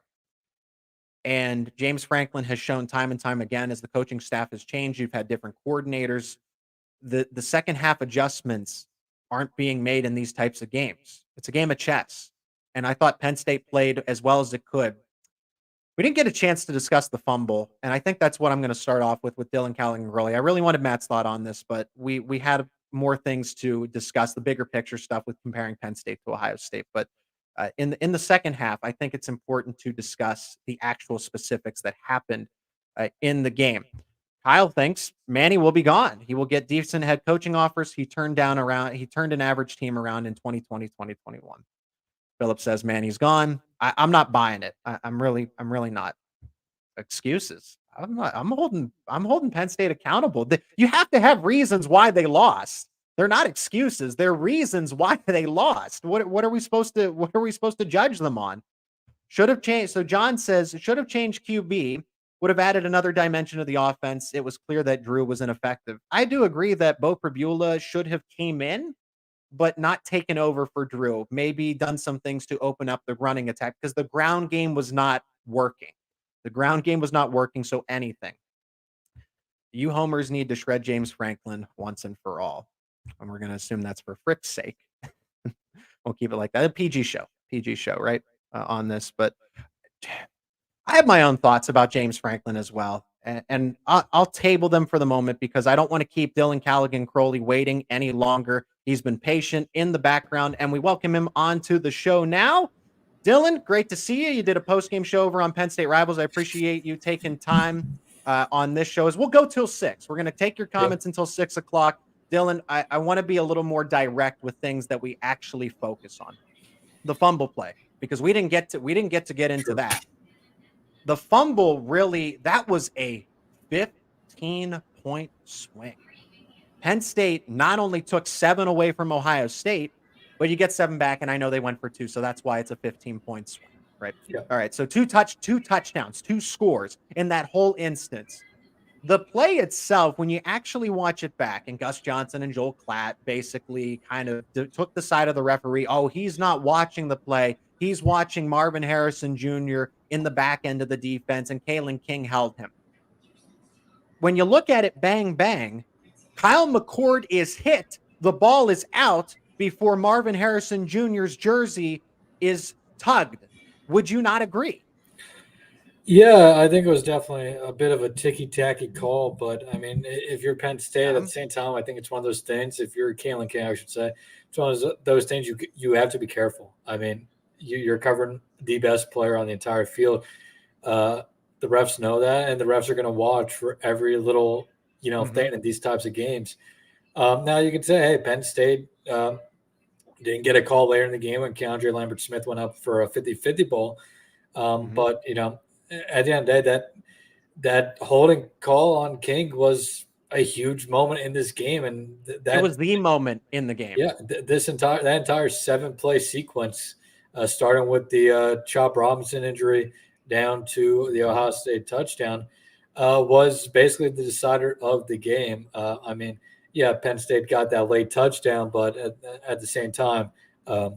And James Franklin has shown time and time again, as the coaching staff has changed, you've had different coordinators. The second half adjustments aren't being made in these types of games. It's a game of chess. And I thought Penn State played as well as it could. We didn't get a chance to discuss the fumble, and I think that's what I'm going to start off with Dylan Callaghan-Gurley. I really wanted Matt's thought on this, but we had more things to discuss, the bigger picture stuff with comparing Penn State to Ohio State. But in the second half, I think it's important to discuss the actual specifics that happened in the game. Kyle thinks Manny will be gone. He will get decent head coaching offers. He turned an average team around in 2020, 2021. Philip says Manny's gone. I'm not buying it. I'm really not. Excuses. I'm holding Penn State accountable. You have to have reasons why they lost. They're not excuses. They're reasons why they lost. What are we supposed to judge them on? Should have changed. So John says it should have changed QB. Would have added another dimension to the offense. It was clear that Drew was ineffective. I do agree that Bo Pribula should have came in, but not taken over for Drew. Maybe done some things to open up the running attack because the ground game was not working. So anything. You homers need to shred James Franklin once and for all. And we're going to assume that's for Frick's sake. We'll keep it like that. A PG show, right? On this, but I have my own thoughts about James Franklin as well. And I'll table them for the moment because I don't want to keep Dylan Callaghan-Crowley waiting any longer. He's been patient in the background, and we welcome him onto the show now. Dylan, great to see you. You did a post-game show over on Penn State Rivals. I appreciate you taking time on this show. As we'll go till 6. We're going to take your comments until 6 o'clock. Dylan, I want to be a little more direct with things that we actually focus on. The fumble play, because we didn't get to get into that. The fumble, really, that was a 15-point swing. Penn State not only took 7 away from Ohio State, but you get 7 back, and I know they went for 2, so that's why it's a 15-point swing, right? Yeah. All right, so 2 touchdowns, 2 scores in that whole instance. The play itself, when you actually watch it back, and Gus Johnson and Joel Klatt basically kind of took the side of the referee. Oh, he's not watching the play. He's watching Marvin Harrison Jr. in the back end of the defense, and Kalen King held him. When you look at it, bang, bang, Kyle McCord is hit. The ball is out before Marvin Harrison Jr.'s jersey is tugged. Would you not agree? Yeah, I think it was definitely a bit of a ticky-tacky call, but I mean, if you're Penn State at the same time, I think it's one of those things. If you're Kalen King, I should say, it's one of those things you have to be careful. I mean, you're covering the best player on the entire field. The refs know that, and the refs are going to watch for every little thing in these types of games. Now you can say, hey, Penn State didn't get a call later in the game when Keandre Lambert-Smith went up for a 50-50 ball, but at the end of the day, that holding call on King was a huge moment in this game, and it was the moment in the game. Yeah, that entire 7-play sequence, starting with the Chop Robinson injury down to the Ohio State touchdown, was basically the decider of the game. I mean, yeah, Penn State got that late touchdown, but at the same time, I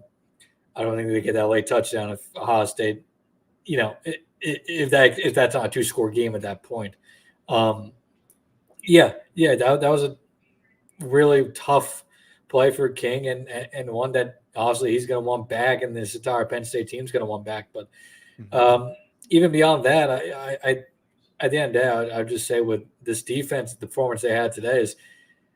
don't think they get that late touchdown if Ohio State, if that's not a 2-score game at that point. That was a really tough play for King and one that obviously he's going to want back, and this entire Penn State team's going to want back. But even beyond that, I at the end of the day, I'd just say with this defense, the performance they had today is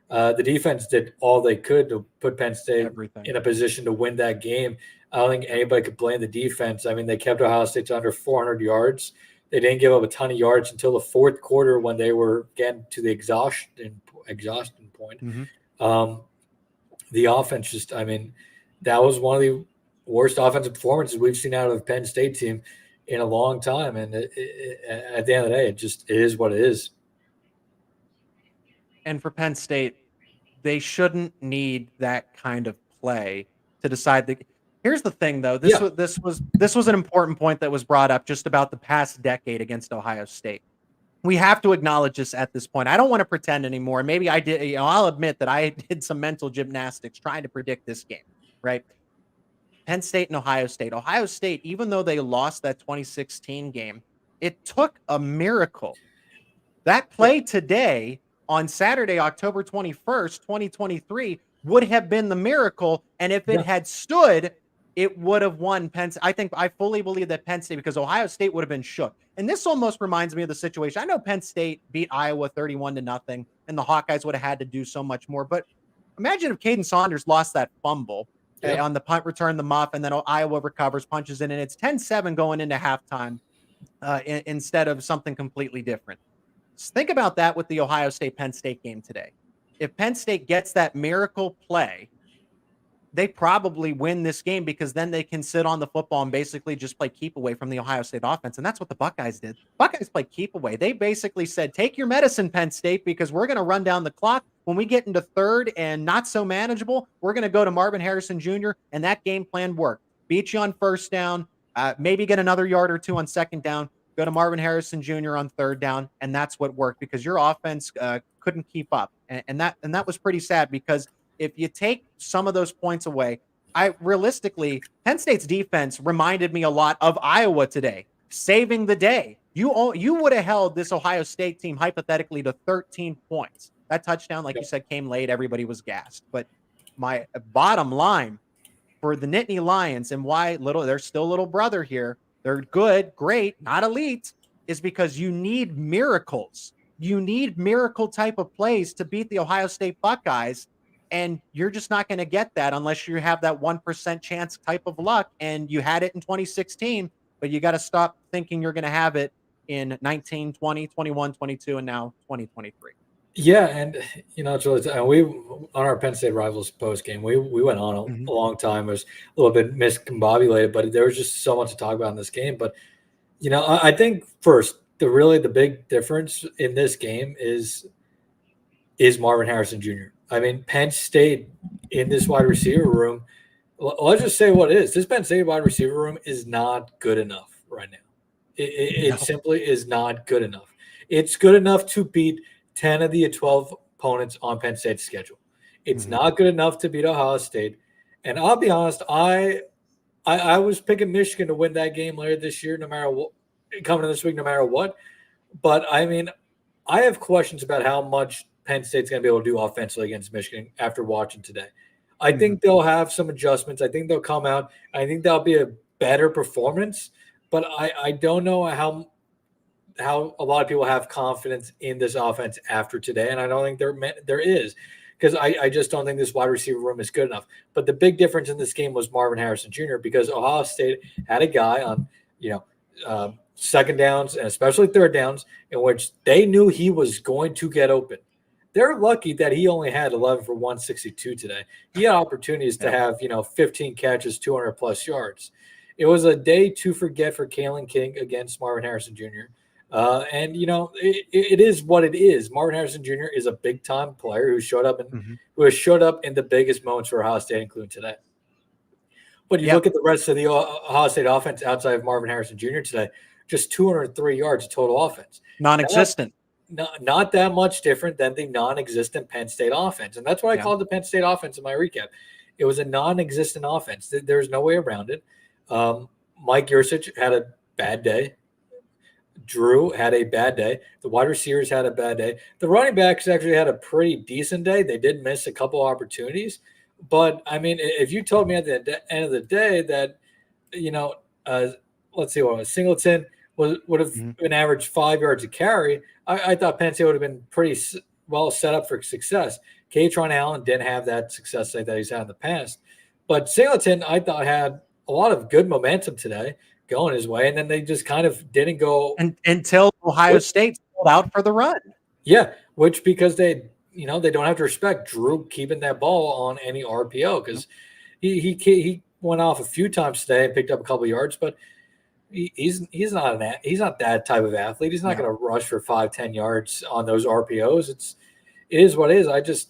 the defense did all they could to put Penn State in a position to win that game. I don't think anybody could blame the defense. I mean, they kept Ohio State to under 400 yards. They didn't give up a ton of yards until the fourth quarter when they were getting to the exhaustion point. The offense just, I mean, that was one of the worst offensive performances we've seen out of the Penn State team in a long time. And at the end of the day, it is what it is. And for Penn State, they shouldn't need that kind of play to decide the. Here's the thing, though. This was an important point that was brought up just about the past decade against Ohio State. We have to acknowledge this at this point. I don't want to pretend anymore. Maybe I did. I'll admit that I did some mental gymnastics trying to predict this game. Right? Penn State and Ohio State. Ohio State, even though they lost that 2016 game, it took a miracle. That play today on Saturday, October 21st, 2023, would have been the miracle. And if it had stood, it would have won Penn State. I fully believe that Penn State, because Ohio State would have been shook. And this almost reminds me of the situation. I know Penn State beat Iowa 31-0, and the Hawkeyes would have had to do so much more. But imagine if Caden Saunders lost that fumble on the punt return, the muff, and then Iowa recovers, punches in, and it's 10-7 going into halftime instead of something completely different. Just think about that with the Ohio State-Penn State game today. If Penn State gets that miracle play, they probably win this game, because then they can sit on the football and basically just play keep away from the Ohio State offense. And that's what the Buckeyes did. Buckeyes played keep away. They basically said, take your medicine, Penn State, because we're going to run down the clock. When we get into third and not so manageable, we're going to go to Marvin Harrison Jr. And that game plan worked. Beat you on first down, maybe get another yard or two on second down, go to Marvin Harrison Jr. on third down. And that's what worked, because your offense couldn't keep up. And that was pretty sad, because if you take some of those points away, realistically, Penn State's defense reminded me a lot of Iowa today, saving the day. You would have held this Ohio State team hypothetically to 13 points. That touchdown, like you said, came late. Everybody was gassed. But my bottom line for the Nittany Lions, and why they're still little brother here, they're good, great, not elite, is because you need miracles. You need miracle type of plays to beat the Ohio State Buckeyes. And you're just not going to get that unless you have that 1% chance type of luck. And you had it in 2016, but you got to stop thinking you're going to have it in 19, 20, 21, 22, and now 2023. Yeah, and it's really we on our Penn State Rivals post game, we went on a long time. It was a little bit miscombobulated, but there was just so much to talk about in this game. But I think first, the big difference in this game is Marvin Harrison Jr. I mean, Penn State in this wide receiver room, let's just say what it is. This Penn State wide receiver room is not good enough right now. It simply is not good enough. It's good enough to beat 10 of the 12 opponents on Penn State's schedule. It's not good enough to beat Ohio State. And I'll be honest, I was picking Michigan to win that game later this year, no matter what, coming in this week, no matter what. But, I mean, I have questions about how much Penn State's going to be able to do offensively against Michigan after watching today. I think they'll have some adjustments. I think they'll come out. I think that'll be a better performance. But I don't know how a lot of people have confidence in this offense after today, and I don't think there is, because I just don't think this wide receiver room is good enough. But the big difference in this game was Marvin Harrison Jr., because Ohio State had a guy on second downs and especially third downs in which they knew he was going to get open. They're lucky that he only had 11 for 162 today. He had opportunities to have 15 catches, 200 plus yards. It was a day to forget for Kalen King against Marvin Harrison Jr. And it is what it is. Marvin Harrison Jr. is a big time player who showed up who has showed up in the biggest moments for Ohio State, including today. But you look at the rest of the Ohio State offense outside of Marvin Harrison Jr. today, just 203 yards of total offense. Non-existent. Not that much different than the non-existent Penn State offense. And that's what I called the Penn State offense in my recap. It was a non-existent offense. There's no way around it. Mike Yursich had a bad day. Drew had a bad day. The wide receivers had a bad day. The running backs actually had a pretty decent day. They did miss a couple opportunities. But, I mean, if you told me at the end of the day that, let's see what was Singleton would have been average 5 yards a carry, I thought Penn State would have been pretty well set up for success. Katron Allen didn't have that success that he's had in the past. But Singleton, I thought, had a lot of good momentum today going his way, and then they just kind of didn't go until Ohio State sold out for the run. Yeah, which because they don't have to respect Drew keeping that ball on any RPO because he went off a few times today and picked up a couple of yards, but he's not that type of athlete. He's not going to rush for 5-10 yards on those RPOs. It is what it is.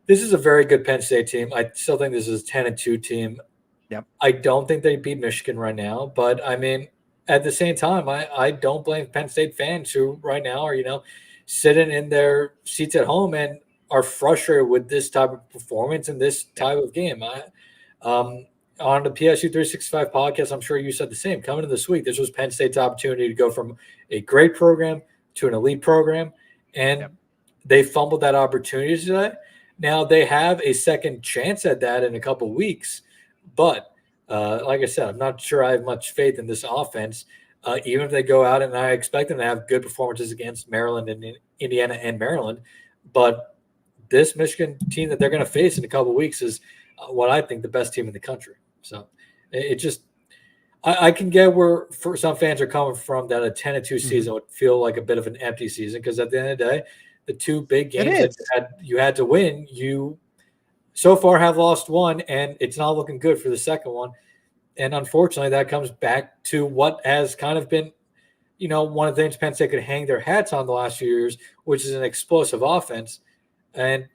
This is a very good Penn State team. I still think this is a 10-2 team. Yep. I don't think they beat Michigan right now, but I mean, at the same time, I don't blame Penn State fans who right now are, sitting in their seats at home and are frustrated with this type of performance and this type of game. On the PSU 365 podcast, I'm sure you said the same. Coming into this week, this was Penn State's opportunity to go from a great program to an elite program, and they fumbled that opportunity today. Now they have a second chance at that in a couple of weeks, but like I said, I'm not sure I have much faith in this offense. Even if they go out, and I expect them to have good performances against Maryland and Indiana and Maryland, but this Michigan team that they're going to face in a couple of weeks is what I think the best team in the country. So I can get where for some fans are coming from that a 10-2 season would feel like a bit of an empty season because at the end of the day, the two big games that you had to win, you so far have lost one, and it's not looking good for the second one. And unfortunately, that comes back to what has kind of been, one of the things Penn State could hang their hats on the last few years, which is an explosive offense. And,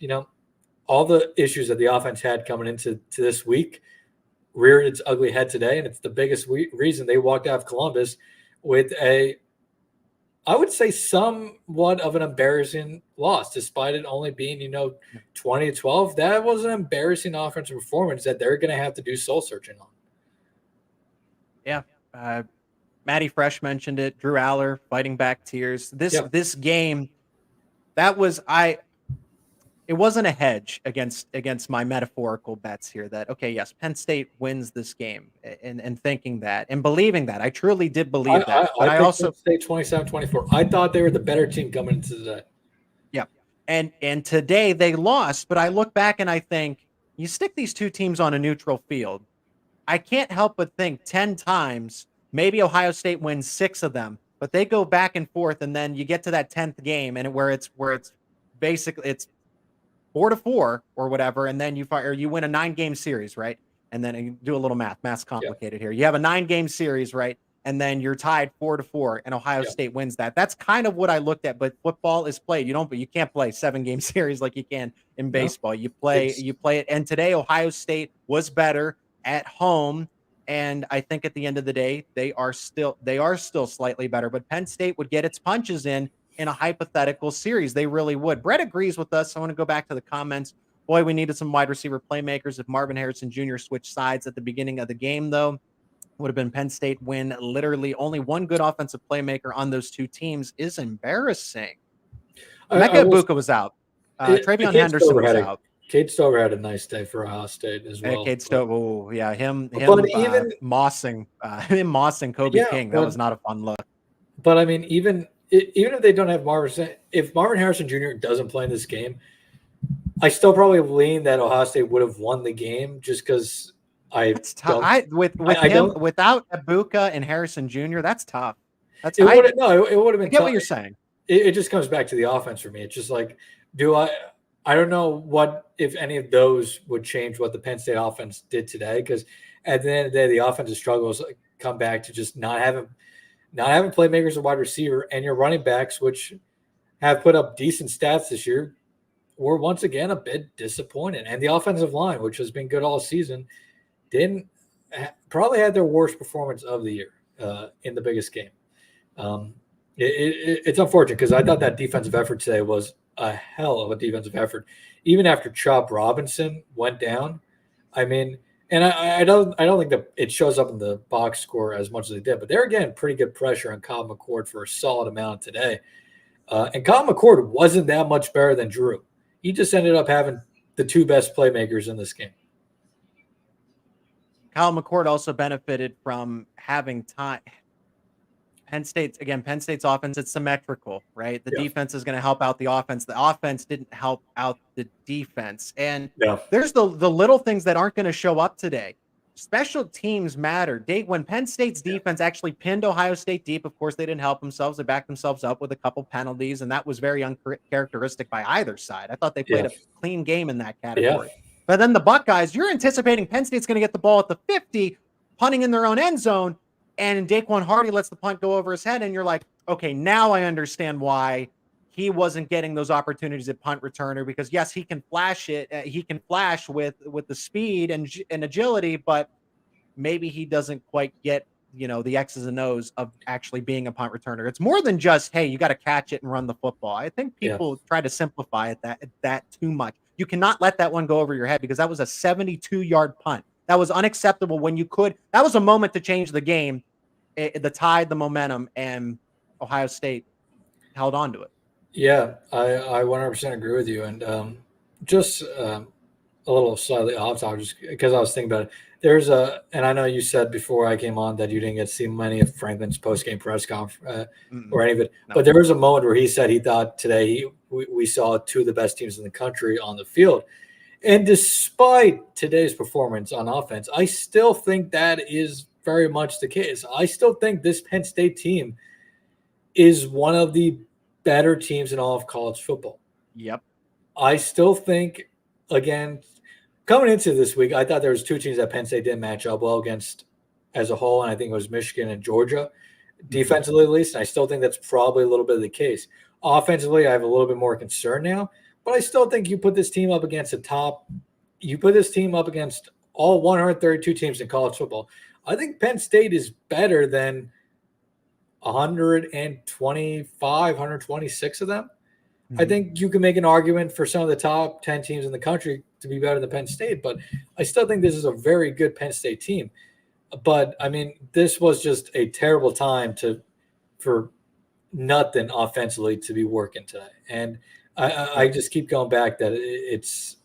all the issues that the offense had coming into this week reared its ugly head today. And it's the biggest reason they walked out of Columbus with I would say somewhat of an embarrassing loss, despite it only being, 20-12. That was an embarrassing offensive performance that they're going to have to do soul searching on. Yeah. Matty Fresh mentioned it. Drew Aller fighting back tears. This game, it wasn't a hedge against my metaphorical bets here that, okay, yes, Penn State wins this game and thinking that and believing that. I truly did believe that. But I also Penn State 27-24. I thought they were the better team coming into today. Yeah. And today they lost, but I look back and I think you stick these two teams on a neutral field. I can't help but think 10 times, maybe Ohio State wins 6 of them, but they go back and forth, and then you get to that 10th game and where it's basically it's 4-4 or whatever, and then you win a 9-game series, right? And then you do a little math. Math's complicated here. You have a 9-game series, right? And then you're tied 4-4, and Ohio State wins that. That's kind of what I looked at. But football is played. You can't play 7-game series like you can in baseball. You play it. And today Ohio State was better at home, and I think at the end of the day they are still slightly better, but Penn State would get its punches in a hypothetical series. They really would. Brett agrees with us. I want to go back to the comments. Boy, we needed some wide receiver playmakers. If Marvin Harrison Jr. switched sides at the beginning of the game, though, would have been Penn State win. Literally only one good offensive playmaker on those two teams is embarrassing. Mecca Ibuka was out. Travion Henderson was out. Cade Stover had a nice day for Ohio State as well. Cade Stover, him mossing Kobe King. That was not a fun look. But I mean, even if they don't have if Marvin Harrison Jr. doesn't play in this game, I still probably lean that Ohio State would have won the game just because It's tough. Without Ibuka and Harrison Jr., that's tough. It would have been. I get what you're saying. It just comes back to the offense for me. It's just like, I don't know what, if any of those would change what the Penn State offense did today, because at the end of the day, the offensive struggles come back to just not having not having playmakers at wide receiver, and your running backs, which have put up decent stats this year, were once again a bit disappointed. And the offensive line, which has been good all season, probably had their worst performance of the year in the biggest game. It's unfortunate because I thought that defensive effort today was a hell of a defensive effort. Even after Chop Robinson went down, I mean, and I don't think that it shows up in the box score as much as they did, but they're getting pretty good pressure on Kyle McCord for a solid amount today. And Kyle McCord wasn't that much better than Drew. He just ended up having the two best playmakers in this game. Kyle McCord also benefited from having time. Penn State's offense, it's symmetrical, right? The defense is going to help out the offense. The offense didn't help out the defense. And there's the little things that aren't going to show up today. Special teams matter. When Penn State's defense actually pinned Ohio State deep, of course, they didn't help themselves. They backed themselves up with a couple penalties, and that was very uncharacteristic by either side. I thought they played a clean game in that category. But then the Buckeyes, you're anticipating Penn State's going to get the ball at the 50, punting in their own end zone, and Daquan Hardy lets the punt go over his head, and you're like, okay, now I understand why he wasn't getting those opportunities at punt returner, because yes, he can flash it. He can flash with the speed and agility, but maybe he doesn't quite get, the X's and O's of actually being a punt returner. It's more than just, hey, you got to catch it and run the football. I think people try to simplify it that too much. You cannot let that one go over your head, because that was a 72-yard punt. That was unacceptable when you could. That was a moment to change the game, the tide, the momentum, and Ohio State held on to it. Yeah, I 100% agree with you. And just a little slightly off topic, just because I was thinking about it. And I know you said before I came on that you didn't get to see many of Franklin's post-game press conference or any of it. No. But there was a moment where he said he thought today we saw two of the best teams in the country on the field. And despite today's performance on offense, I still think that is very much the case. I still think this Penn State team is one of the better teams in all of college football. Yep. I still think, again, coming into this week, I thought there was two teams that Penn State didn't match up well against as a whole, and I think it was Michigan and Georgia, defensively at least. And I still think that's probably a little bit of the case. Offensively, I have a little bit more concern now, but I still think you put this team up against all 132 teams in college football. I think Penn State is better than 126 of them. I think you can make an argument for some of the top 10 teams in the country to be better than Penn State, but I still think this is a very good Penn State team. But I mean, this was just a terrible time for nothing offensively to be working today. And I just keep going back that it's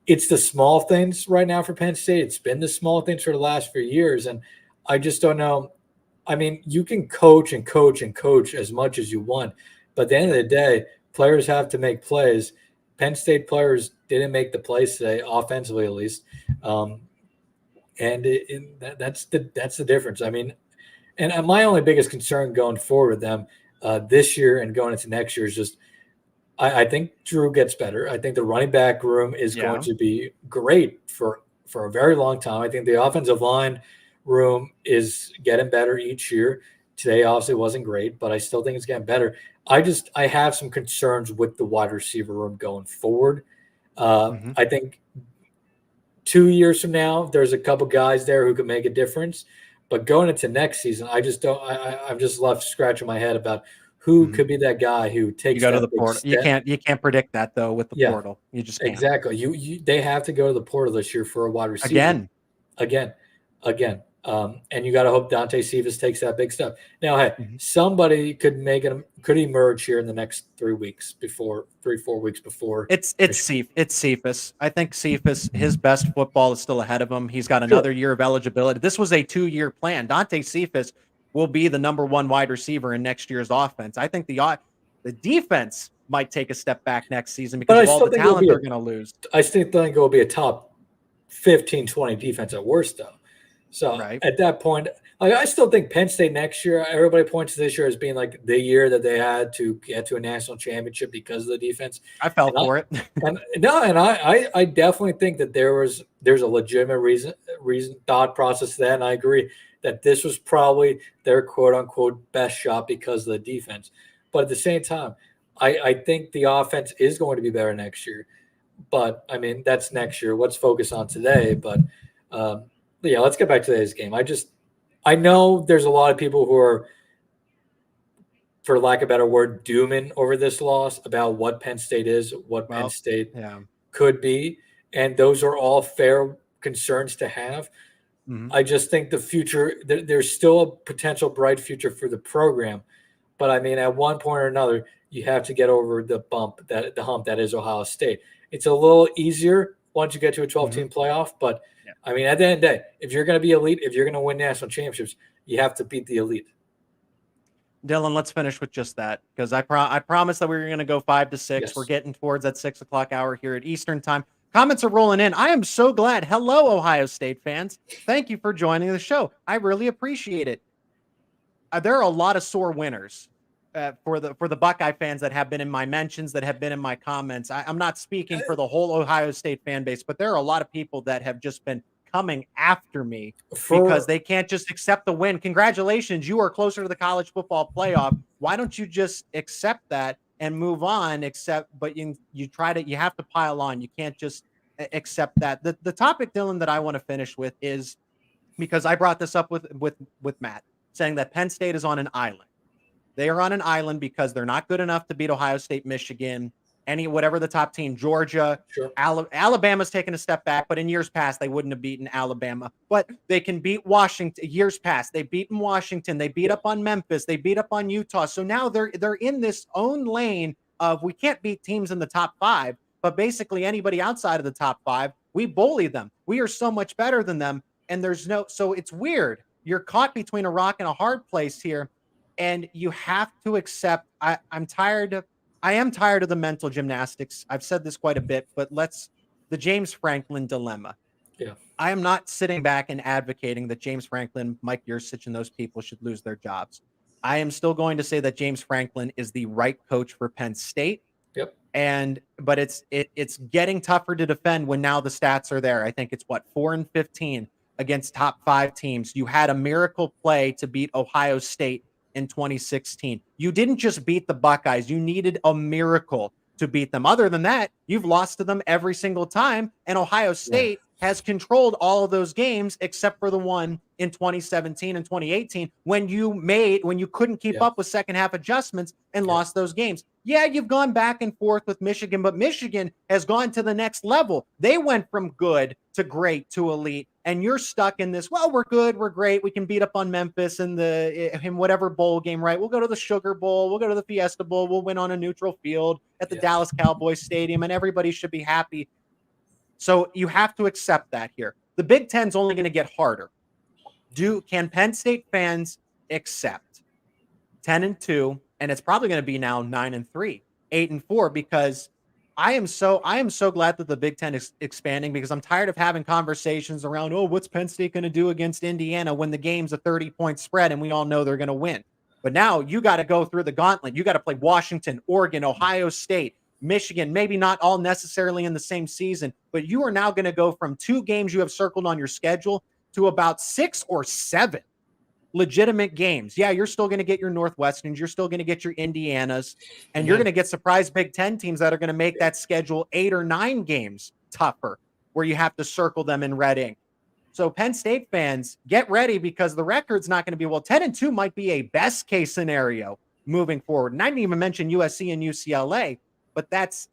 the small things right now for Penn State. It's been the small things for the last few years. And I just don't know. I mean, you can coach and coach and coach as much as you want, but at the end of the day, players have to make plays. Penn State players didn't make the plays today, offensively at least, and that's the difference. I mean, and my only biggest concern going forward with them this year and going into next year is just I think Drew gets better. I think the running back room is going to be great for a very long time. I think the offensive line room is getting better each year. Today obviously wasn't great, but I still think it's getting better. I have some concerns with the wide receiver room going forward. I think 2 years from now, there's a couple guys there who could make a difference, but going into next season, I'm just left scratching my head about who could be that guy who takes. You go to the portal. You can't predict that though with the portal. You just can't. Exactly. They have to go to the portal this year for a wide receiver again. And you got to hope Dante Cephas takes that big step. Now, hey, somebody could emerge here in the next 3 weeks 4 weeks before. It's Cephas. I think Cephas, his best football is still ahead of him. He's got another year of eligibility. This was a 2-year plan. Dante Cephas will be the number one wide receiver in next year's offense. I think the defense might take a step back next season because of all the talent they're going to lose. I still think it will be a top 15, 20 defense at worst, though. So at that point, I still think Penn State next year, everybody points to this year as being like the year that they had to get to a national championship because of the defense. I fell for it. I definitely think that there's a legitimate reason thought process to that. And I agree that this was probably their quote-unquote best shot because of the defense. But at the same time, I think the offense is going to be better next year. But, I mean, that's next year. Let's focus on today. But, yeah, let's get back to today's game. I know there's a lot of people who are, for lack of a better word, dooming over this loss about what Penn State is, what Penn State could be. And those are all fair concerns to have. Mm-hmm. I just think the future, there's still a potential bright future for the program. But, I mean, at one point or another, you have to get over the hump that is Ohio State. It's a little easier once you get to a 12-team playoff. But, I mean, at the end of the day, if you're going to be elite, if you're going to win national championships, you have to beat the elite. Dylan, let's finish with just that, because I promised that we were going to go 5 to 6. Yes. We're getting towards that 6 o'clock hour here at Eastern time. Comments are rolling in. I am so glad. Hello, Ohio State fans. Thank you for joining the show. I really appreciate it. There are a lot of sore winners for the Buckeye fans that have been in my mentions, that have been in my comments. I'm not speaking for the whole Ohio State fan base, but there are a lot of people that have just been coming after me because they can't just accept the win. Congratulations, you are closer to the college football playoff. Why don't you just accept that and move on? But you have to pile on. You can't just accept that. The topic, Dylan, that I want to finish with is, because I brought this up with Matt, saying that Penn State is on an island. They are on an island because they're not good enough to beat Ohio State, Michigan, whatever the top team, Georgia. Sure. Alabama's taken a step back, but in years past, they wouldn't have beaten Alabama. But they can beat Washington. Years past, they beaten Washington. They beat up on Memphis. They beat up on Utah. So now they're in this own lane of, we can't beat teams in the top 5, but basically anybody outside of the top 5, we bully them. We are so much better than them. And so it's weird. You're caught between a rock and a hard place here. And you have to accept, I am tired of the mental gymnastics. I've said this quite a bit, but the James Franklin dilemma. Yeah. I am not sitting back and advocating that James Franklin, Mike Yurcich, and those people should lose their jobs. I am still going to say that James Franklin is the right coach for Penn State. Yep. But it's getting tougher to defend when now the stats are there. I think it's 4-15 against top 5 teams. You had a miracle play to beat Ohio State in 2016. You didn't just beat the Buckeyes. You needed a miracle to beat them. Other than that, you've lost to them every single time. And Ohio State has controlled all of those games except for the one in 2017 and 2018 when you couldn't keep up with second half adjustments and lost those games. Yeah, you've gone back and forth with Michigan, but Michigan has gone to the next level. They went from good to great to elite, and you're stuck in this, well, we're good, we're great, we can beat up on Memphis in whatever bowl game, right? We'll go to the Sugar Bowl, we'll go to the Fiesta Bowl, we'll win on a neutral field at the Dallas Cowboys Stadium, and everybody should be happy. So you have to accept that here. The Big Ten's only going to get harder. Can Penn State fans accept 10-2, and it's probably going to be now 9-3, 8-4, because I am so glad that the Big Ten is expanding, because I'm tired of having conversations around, what's Penn State going to do against Indiana when the game's a 30-point spread and we all know they're going to win. But now you got to go through the gauntlet. You got to play Washington, Oregon, Ohio State, Michigan, maybe not all necessarily in the same season, but you are now going to go from 2 games you have circled on your schedule to about 6 or 7 legitimate games. Yeah, you're still going to get your Northwesterns, you're still going to get your Indianas, and you're going to get surprise Big Ten teams that are going to make that schedule 8 or 9 games tougher, where you have to circle them in red ink. So Penn State fans, get ready, because the record's not going to be, 10-2 might be a best case scenario moving forward. And I didn't even mention USC and UCLA, but that's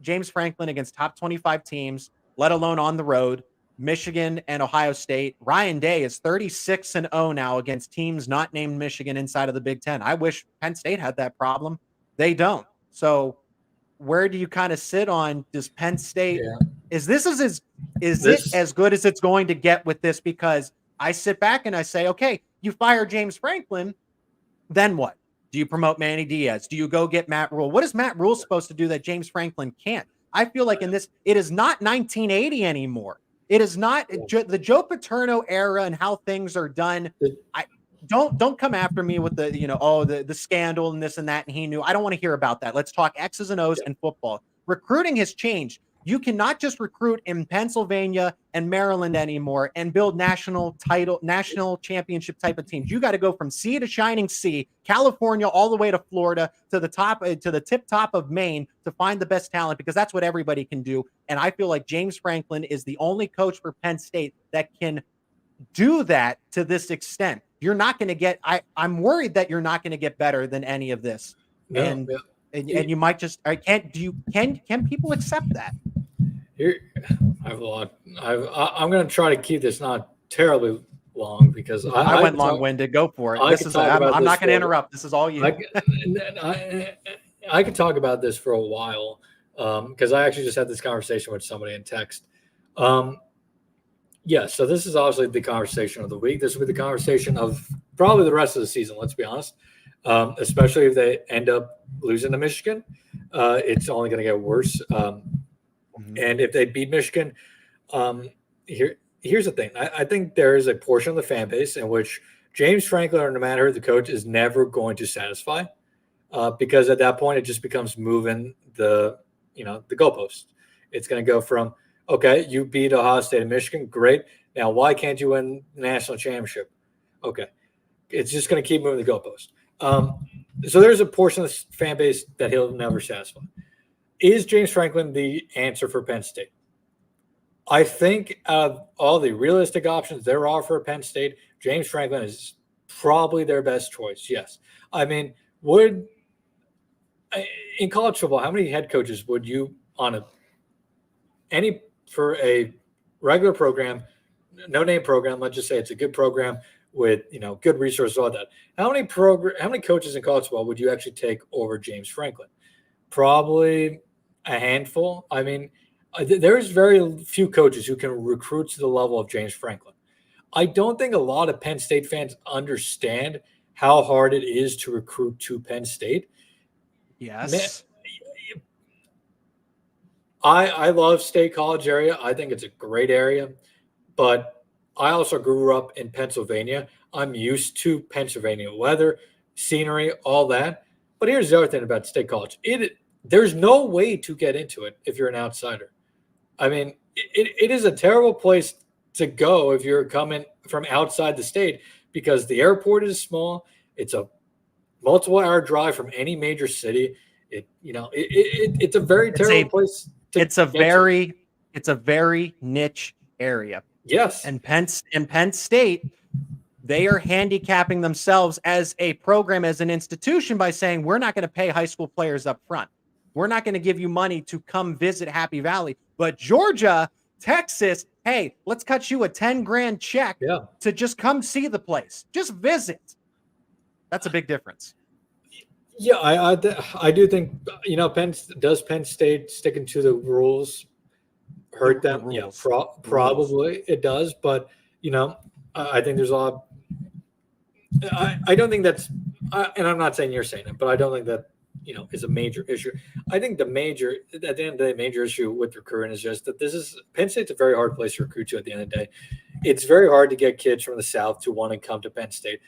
James Franklin against top 25 teams, let alone on the road. Michigan and Ohio State. Ryan Day is 36-0 now against teams not named Michigan inside of the Big Ten. I wish Penn State had that problem. They don't. So where do you kind of sit on, does Penn State, is it as good as it's going to get with this? Because I sit back and I say, okay, you fire James Franklin, then what? Do you promote Manny Diaz? Do you go get Matt Rule? What is Matt Rule supposed to do that James Franklin can't? I feel like in this, it is not 1980 anymore. It is not the Joe Paterno era and how things are done. Don't come after me with the scandal and this and that, and he knew. I don't want to hear about that. Let's talk X's and O's and football. Recruiting has changed. You cannot just recruit in Pennsylvania and Maryland anymore and build national championship type of teams. You got to go from sea to shining sea, California, all the way to Florida, to the top, to the tip top of Maine, to find the best talent, because that's what everybody can do. And I feel like James Franklin is the only coach for Penn State that can do that to this extent. You're not going to get, I'm worried that you're not going to get better than any of this. No, and you might just, can people accept that? Here, I have a lot. I'm going to try to keep this not terribly long, because I went long-winded. Go for it. I'm not going to interrupt. This is all you. I could talk about this for a while, because I actually just had this conversation with somebody in text. Yeah, so this is obviously the conversation of the week. This will be the conversation of probably the rest of the season, let's be honest. Especially if they end up losing to Michigan. It's only going to get worse. And if they beat Michigan, here's the thing. I think there is a portion of the fan base in which James Franklin, or no matter who the coach, is never going to satisfy, because at that point it just becomes moving the goalpost. It's going to go from, okay, you beat Ohio State and Michigan, great. Now, why can't you win the national championship? Okay. It's just going to keep moving the goalpost. So there's a portion of the fan base that he'll never satisfy. Is James Franklin the answer for Penn State? I think out of all the realistic options there are for Penn State, James Franklin is probably their best choice. Yes. I mean, in college football, how many head coaches would you for a regular program, no name program, let's just say it's a good program with, good resources, all that. How many coaches in college football would you actually take over James Franklin? Probably a handful. I mean, there's very few coaches who can recruit to the level of James Franklin. I don't think a lot of Penn State fans understand how hard it is to recruit to Penn State. Yes. I love State College area. I think it's a great area, but I also grew up in Pennsylvania. I'm used to Pennsylvania weather, scenery, all that. But here's the other thing about State College. There's no way to get into it if you're an outsider. I mean, it is a terrible place to go if you're coming from outside the state, because the airport is small. It's a multiple-hour drive from any major city. It's a very terrible place. It's a very niche area. Yes. And Penn State, they are handicapping themselves as a program, as an institution, by saying, we're not going to pay high school players up front. We're not going to give you money to come visit Happy Valley. But Georgia, Texas, hey, let's cut you a $10,000 check to just come see the place. Just visit. That's a big difference. Yeah, I do think, Penn State sticking to the rules hurt them? Yeah, probably it does. But, I think there's a lot. I don't think that's, and I'm not saying you're saying it, but I don't think that, is a major issue. I think at the end of the day, major issue with recruiting is just that Penn State's a very hard place to recruit to at the end of the day. It's very hard to get kids from the South to want to come to Penn State.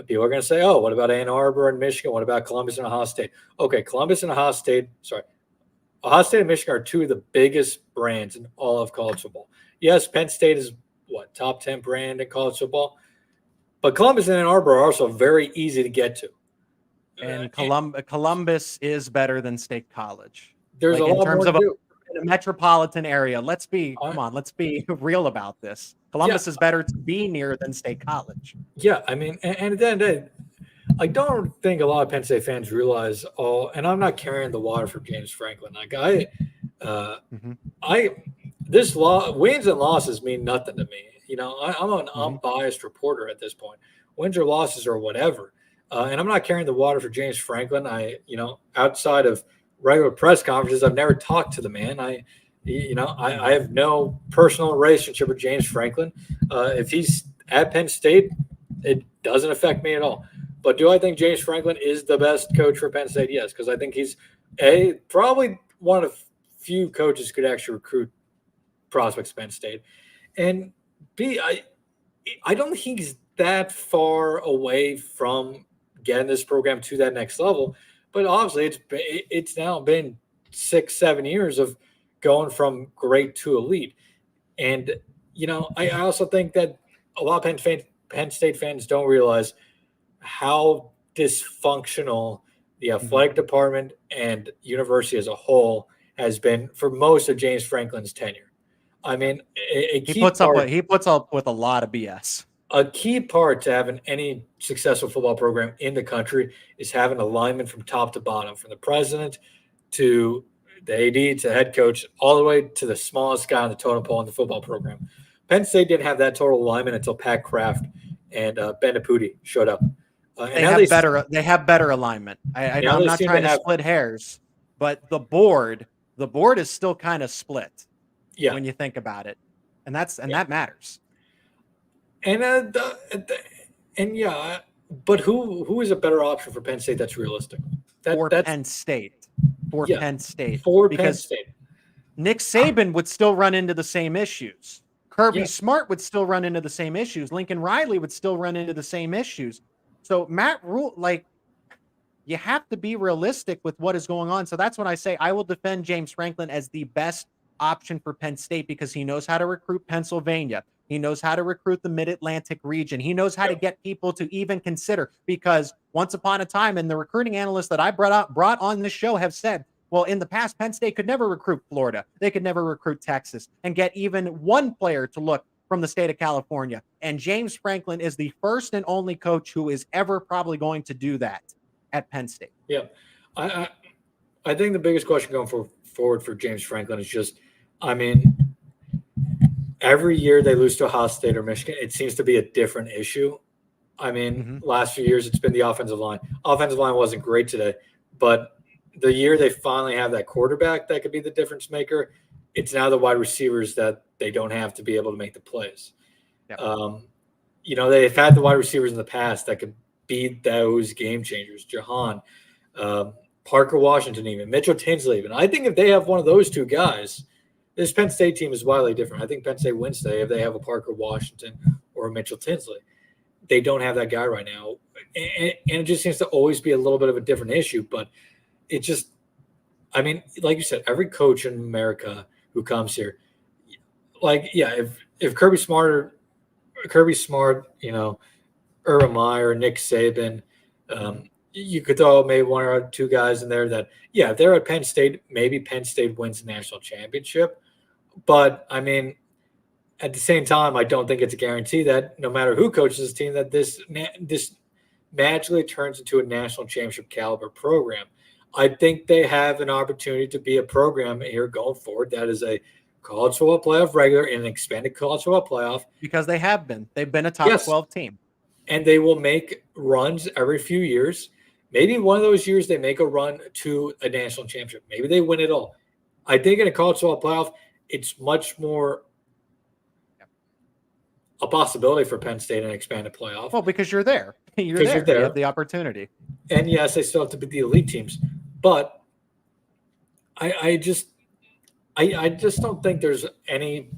People are going to say, oh, what about Ann Arbor and Michigan? What about Columbus and Ohio State? Okay, Ohio State and Michigan are two of the biggest brands in all of college football. Yes, Penn State is top 10 brand in college football, but Columbus and Ann Arbor are also very easy to get to. And Columbus is better than State College. There's a lot more to do. In a metropolitan area. Let's be real about this. Columbus is better to be near than State College. Yeah, I mean, and at the end of the day, I don't think a lot of Penn State fans realize and I'm not carrying the water for James Franklin. Wins and losses mean nothing to me. I'm an unbiased reporter at this point. Wins or losses or whatever. And I'm not carrying the water for James Franklin. Outside of regular press conferences, I've never talked to the man. I have no personal relationship with James Franklin. If he's at Penn State, it doesn't affect me at all. But do I think James Franklin is the best coach for Penn State? Yes, because I think he's probably one of few coaches who could actually recruit prospects to Penn State. And B, I don't think he's that far away from getting this program to that next level. But obviously, it's now been 6-7 years of going from great to elite. And, I also think that a lot of Penn State fans don't realize how dysfunctional the athletic department and university as a whole has been for most of James Franklin's tenure. I mean, he puts up with a lot of BS. A key part to having any successful football program in the country is having alignment from top to bottom, from the president to the AD to the head coach, all the way to the smallest guy on the totem pole in the football program. Penn State didn't have that total alignment until Pat Kraft and Ben Apudi showed up. They have better alignment. I'm not trying to split hairs, but the board is still kind of split. Yeah, when you think about it, and that matters. And but who is a better option for Penn State that's realistic? Penn State. Penn State. Penn State. Nick Saban would still run into the same issues. Kirby Smart would still run into the same issues. Lincoln Riley would still run into the same issues. So Matt Rule, you have to be realistic with what is going on. So that's when I say I will defend James Franklin as the best option for Penn State, because he knows how to recruit Pennsylvania. He knows how to recruit the Mid-Atlantic region. He knows how to get people to even consider, because once upon a time, and the recruiting analysts that I brought on this show have said, well, in the past, Penn State could never recruit Florida. They could never recruit Texas and get even one player to look from the state of California. And James Franklin is the first and only coach who is ever probably going to do that at Penn State. Yeah. I think the biggest question going forward for James Franklin is just, every year they lose to Ohio State or Michigan, it seems to be a different issue. Last few years, it's been the offensive line. Offensive line wasn't great today, but the year they finally have that quarterback that could be the difference maker, it's now the wide receivers that they don't have to be able to make the plays. Yep. They've had the wide receivers in the past that could be those game changers. Jahan, Parker Washington, even Mitchell Tinsley. Even I think if they have one of those two guys, this Penn State team is wildly different. I think Penn State wins today if they have a Parker Washington or a Mitchell Tinsley. They don't have that guy right now, and it just seems to always be a little bit of a different issue. But it just, like you said, every coach in America who comes here, if Kirby Smart, Urban Meyer, Nick Saban, you could throw maybe one or two guys in there that, if they're at Penn State, maybe Penn State wins the national championship. But at the same time, I don't think it's a guarantee that no matter who coaches this team, that this magically turns into a national championship caliber program. I think they have an opportunity to be a program here going forward that is a college football playoff regular and an expanded college football playoff. Because they have been. They've been a top 12 team. And they will make runs every few years. Maybe one of those years they make a run to a national championship. Maybe they win it all. I think in a college football playoff, it's much more a possibility for Penn State in an expanded playoff. Well, because you're there. You're there. You have the opportunity. And yes, they still have to beat the elite teams. But I just don't think there's any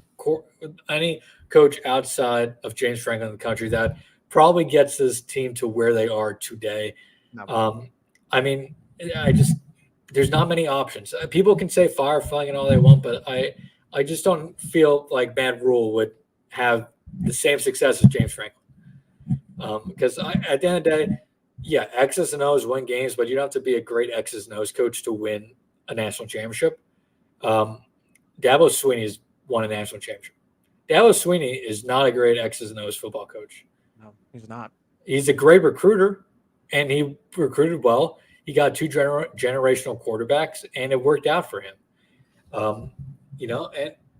coach outside of James Franklin in the country that probably gets this team to where they are today. No. There's not many options. People can say firefighting and all they want, but I just don't feel like Matt Rule would have the same success as James Franklin. Because at the end of the day, X's and O's win games, but you don't have to be a great X's and O's coach to win a national championship. Dabo Swinney has won a national championship. Dabo Swinney is not a great X's and O's football coach. No, he's not. He's a great recruiter, and he recruited well. He got two generational quarterbacks, and it worked out for him. And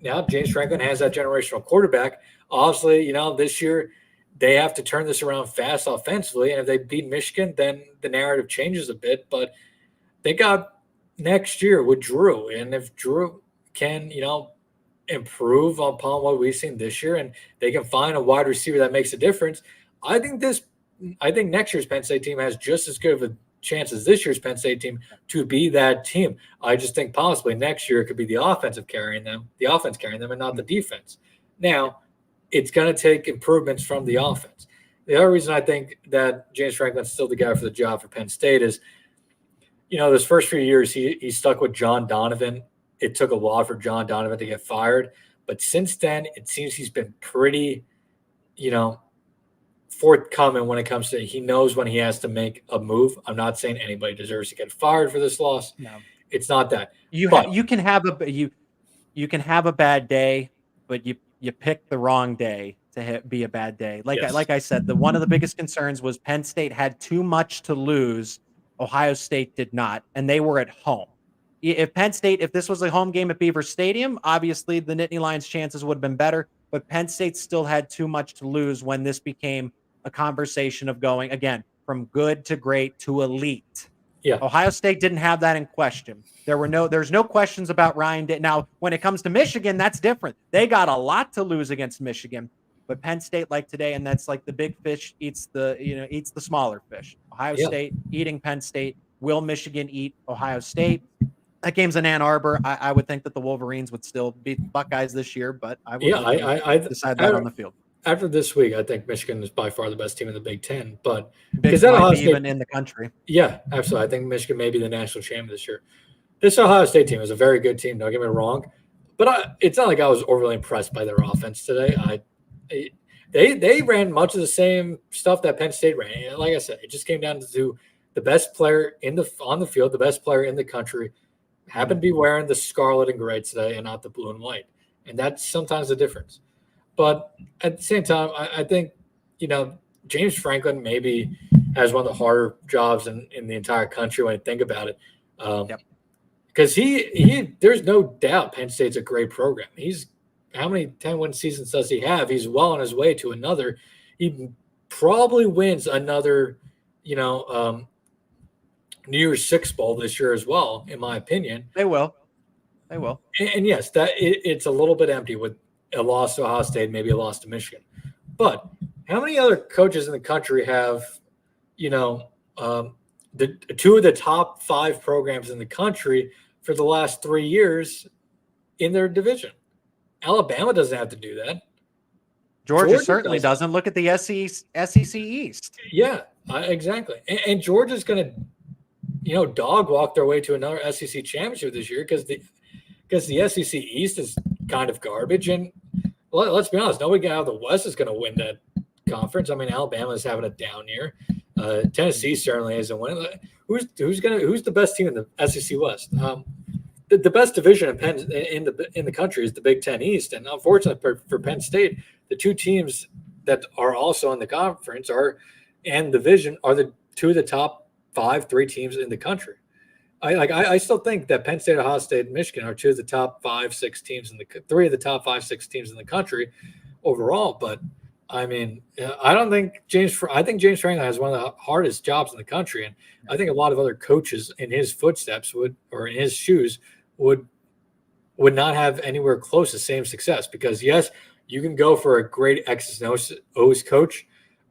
now James Franklin has that generational quarterback. Obviously, this year they have to turn this around fast offensively, and if they beat Michigan, then the narrative changes a bit. But they got next year with Drew, and if Drew can, improve upon what we've seen this year, and they can find a wide receiver that makes a difference, I think next year's Penn State team has just as good of a chance as this year's Penn State team to be that team. I just think possibly next year it could be the offense carrying them, and not the defense. Now, it's going to take improvements from the offense. The other reason I think that James Franklin's still the guy for the job for Penn State is, those first few years he stuck with John Donovan it took a while for John Donovan to get fired. But since then, it seems he's been pretty, forthcoming when it comes to he knows when he has to make a move. I'm not saying anybody deserves to get fired for this loss. No, it's not that. You can have a bad day, but you pick the wrong day to be a bad day. Like I said, one of the biggest concerns was Penn State had too much to lose. Ohio State did not, and they were at home. If this was a home game at Beaver Stadium, obviously the Nittany Lions' chances would have been better, but Penn State still had too much to lose when this became a conversation of going, again, from good to great to elite. Yeah. Ohio State didn't have that in question. There's no questions about Ryan Day. Now, when it comes to Michigan, that's different. They got a lot to lose against Michigan, but Penn State, like today, and that's like the big fish eats the smaller fish. Ohio State eating Penn State. Will Michigan eat Ohio State? That game's in Ann Arbor. I would think that the Wolverines would still beat the Buckeyes this year, but I would decide that on the field. After this week, I think Michigan is by far the best team in the Big Ten, but because that Ohio State, even in the country. Yeah, absolutely. I think Michigan may be the national champion this year. This Ohio State team is a very good team. Don't get me wrong, but it's not like I was overly impressed by their offense today. They ran much of the same stuff that Penn State ran. Like I said, it just came down to the best player on the field, the best player in the country, happened to be wearing the scarlet and gray today and not the blue and white, and that's sometimes the difference. But at the same time, I think, James Franklin maybe has one of the harder jobs in the entire country when you think about it. Because there's no doubt Penn State's a great program. How many 10-win seasons does he have? He's well on his way to another. He probably wins another, New Year's Six Bowl this year as well, in my opinion. They will. And yes, it's a little bit empty with a loss to Ohio State, maybe a loss to Michigan. But how many other coaches in the country have, the two of the top 5 programs in the country for the last 3 years in their division? Alabama doesn't have to do that. Georgia certainly doesn't. Look at the SEC East. Yeah, exactly. And Georgia's going to, dog walk their way to another SEC championship this year because the SEC East is kind of garbage. And let's be honest, nobody out of the West is going to win that conference. I mean, Alabama is having a down year. Tennessee certainly isn't winning. Who's the best team in the SEC West? The best division in the country is the Big Ten East, and unfortunately for Penn State, the two teams that are also in the conference and division are the two of the top 3 teams in the country. I still think that Penn State, Ohio State, and Michigan are 2 of the top 5-6 teams 3 of the top 5-6 teams in the country overall. But I mean, I think James Franklin has one of the hardest jobs in the country, and I think a lot of other coaches in his footsteps in his shoes would not have anywhere close to the same success. Because yes, you can go for a great X's and O's coach,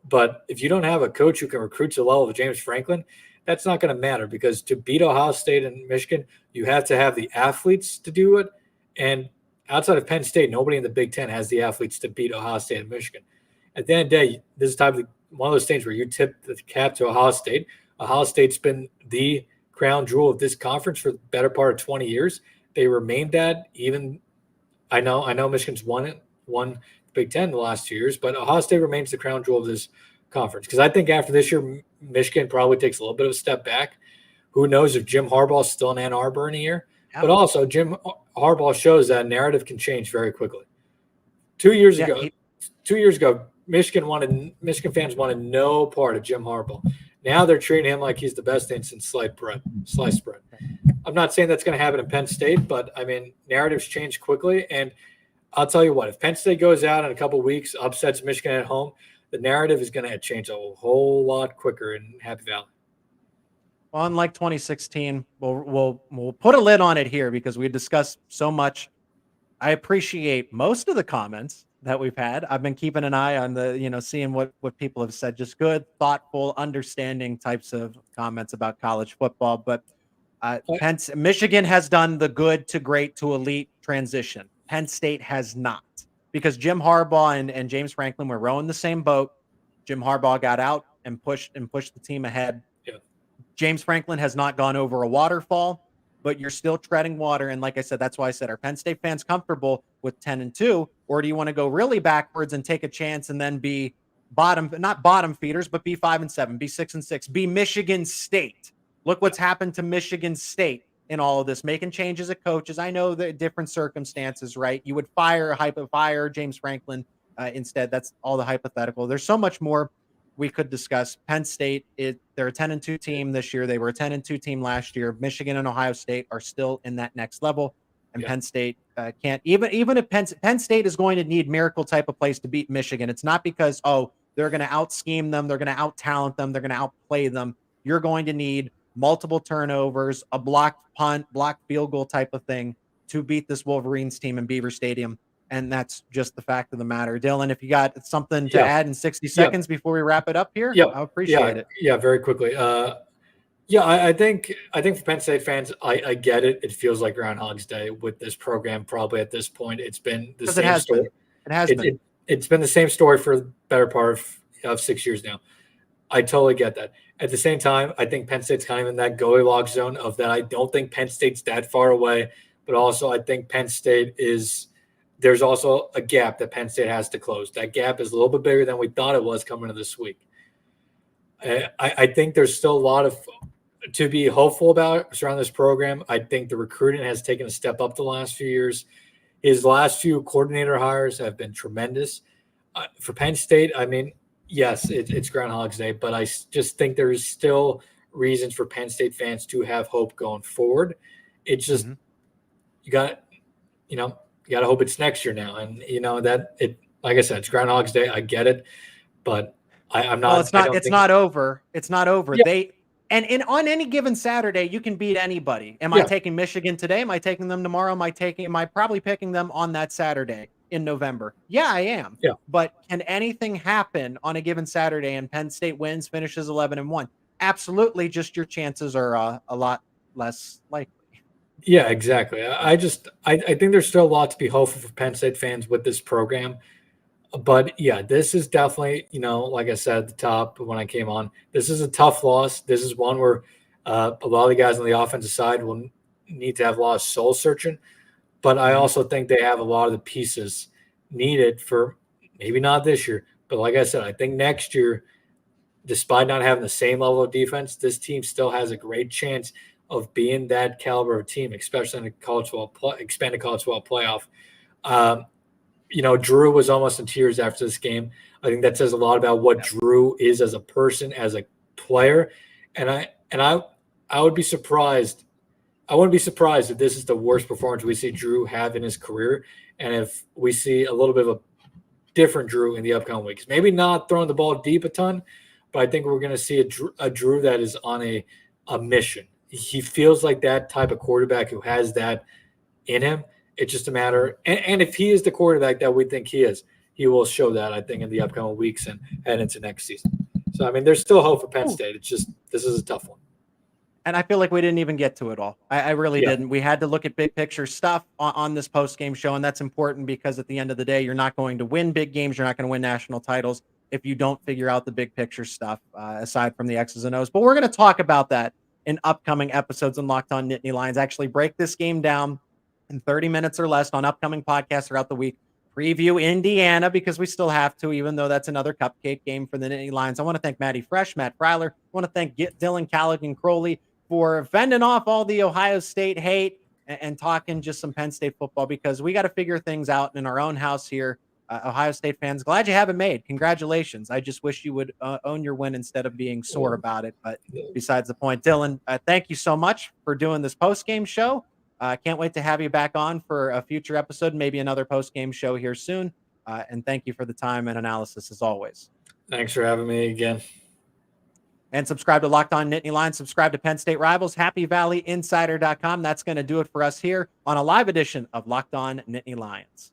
but if you don't have a coach who can recruit to the level of James Franklin, that's not going to matter, because to beat Ohio State and Michigan, you have to have the athletes to do it. And outside of Penn State, nobody in the Big Ten has the athletes to beat Ohio State and Michigan. At the end of the day, this is one of those things where you tip the cap to Ohio State. Ohio State's been the crown jewel of this conference for the better part of 20 years. They remained that. Even I know Michigan's won Big Ten the last 2 years, but Ohio State remains the crown jewel of this conference. Because I think after this year, Michigan probably takes a little bit of a step back. Who knows if Jim Harbaugh is still in Ann Arbor in a year? Yeah. But also, Jim Harbaugh shows that narrative can change very quickly. 2 years ago, Michigan fans wanted no part of Jim Harbaugh. Now they're treating him like he's the best thing since sliced bread. I'm not saying that's going to happen in Penn State, but I mean, narratives change quickly. And I'll tell you what, if Penn State goes out in a couple of weeks, upsets Michigan at home, the narrative is going to change a whole lot quicker in Happy Valley. Well, unlike 2016, we'll put a lid on it here because we discussed so much. I appreciate most of the comments that we've had. I've been keeping an eye on seeing what people have said, just good, thoughtful, understanding types of comments about college football. But Michigan has done the good to great to elite transition. Penn State has not, because Jim Harbaugh and James Franklin were rowing the same boat. Jim Harbaugh got out and pushed the team ahead. Yeah. James Franklin has not gone over a waterfall. but you're still treading water. And like I said, that's why I said, are Penn State fans comfortable with 10-2, or do you want to go really backwards and take a chance and then be not bottom feeders, but be 5-7, be 6-6, be Michigan State? Look what's happened to Michigan State in all of this, making changes at coaches. I know the different circumstances, right? You would fire James Franklin instead. That's all the hypothetical. There's so much more we could discuss. Penn State, they're a 10-2 team this year. They were a 10-2 team last year. Michigan and Ohio State are still in that next level, and Penn State can't. Even if Penn State is going to need miracle type of plays to beat Michigan, it's not because they're going to out scheme them, they're going to out talent them, they're going to outplay them. You're going to need multiple turnovers, a blocked punt, blocked field goal type of thing to beat this Wolverines team in Beaver Stadium. And that's just the fact of the matter. Dylan, if you got something to add in 60 seconds before we wrap it up here, I appreciate it. Yeah, very quickly. I think for Penn State fans, I get it. It feels like Groundhog's Day with this program. Probably at this point, it's been the same story. It has been. It's been the same story for the better part of 6 years now. I totally get that. At the same time, I think Penn State's kind of in that Goldilocks zone of that. I don't think Penn State's that far away, but also I think Penn State there's also a gap that Penn State has to close. That gap is a little bit bigger than we thought it was coming into this week. I think there's still a lot to be hopeful about surrounding this program. I think the recruiting has taken a step up the last few years. His last few coordinator hires have been tremendous. For Penn State, I mean, yes, it's Groundhog's Day, but I just think there is still reasons for Penn State fans to have hope going forward. It's just you got to hope it's next year now, and like I said, it's Groundhog's Day. I get it, but I'm not. Well, it's not over. It's not over. Yeah. And on any given Saturday, you can beat anybody. Am I taking Michigan today? Am I taking them tomorrow? Am I probably picking them on that Saturday in November? Yeah, I am. Yeah. But can anything happen on a given Saturday and Penn State wins, finishes 11-1? Absolutely. Just your chances are a lot less likely. Yeah, exactly. I think there's still a lot to be hopeful for Penn State fans with this program. But yeah, this is definitely, like I said at the top when I came on, this is a tough loss. This is one where a lot of the guys on the offensive side will need to have a lot of soul searching. But I also think they have a lot of the pieces needed for maybe not this year. But like I said, I think next year, despite not having the same level of defense, this team still has a great chance of being that caliber of team, especially in the expanded college football playoff. Drew was almost in tears after this game. I think that says a lot about what Drew is as a person, as a player. And I would be surprised. I wouldn't be surprised if this is the worst performance we see Drew have in his career. And if we see a little bit of a different Drew in the upcoming weeks, maybe not throwing the ball deep a ton, but I think we're going to see a Drew that is on a mission. He feels like that type of quarterback who has that in him. It's just a matter, and if he is the quarterback that we think he is, he will show that, I think, in the upcoming weeks and head into next season. So, I mean, there's still hope for Penn State. It's just, this is a tough one. And I feel like we didn't even get to it all. I really didn't. We had to look at big picture stuff on this post-game show, and that's important because at the end of the day, you're not going to win big games. You're not going to win national titles if you don't figure out the big picture stuff, aside from the X's and O's. But we're going to talk about that in upcoming episodes on Locked On Nittany Lions. Actually break this game down in 30 minutes or less on upcoming podcasts throughout the week. Preview Indiana because we still have to, even though that's another cupcake game for the Nittany Lions. I want to thank Maddie Fresh, Matt Freiler. I want to thank Dylan Callaghan-Crowley for fending off all the Ohio State hate and talking just some Penn State football because we got to figure things out in our own house here. Ohio State fans, glad you have it made. Congratulations. I just wish you would own your win instead of being sore about it. But besides the point, Dylan, thank you so much for doing this post-game show. Can't wait to have you back on for a future episode, maybe another post-game show here soon. And thank you for the time and analysis as always. Thanks for having me again. And subscribe to Locked On Nittany Lions. Subscribe to Penn State Rivals, HappyValleyInsider.com. That's going to do it for us here on a live edition of Locked On Nittany Lions.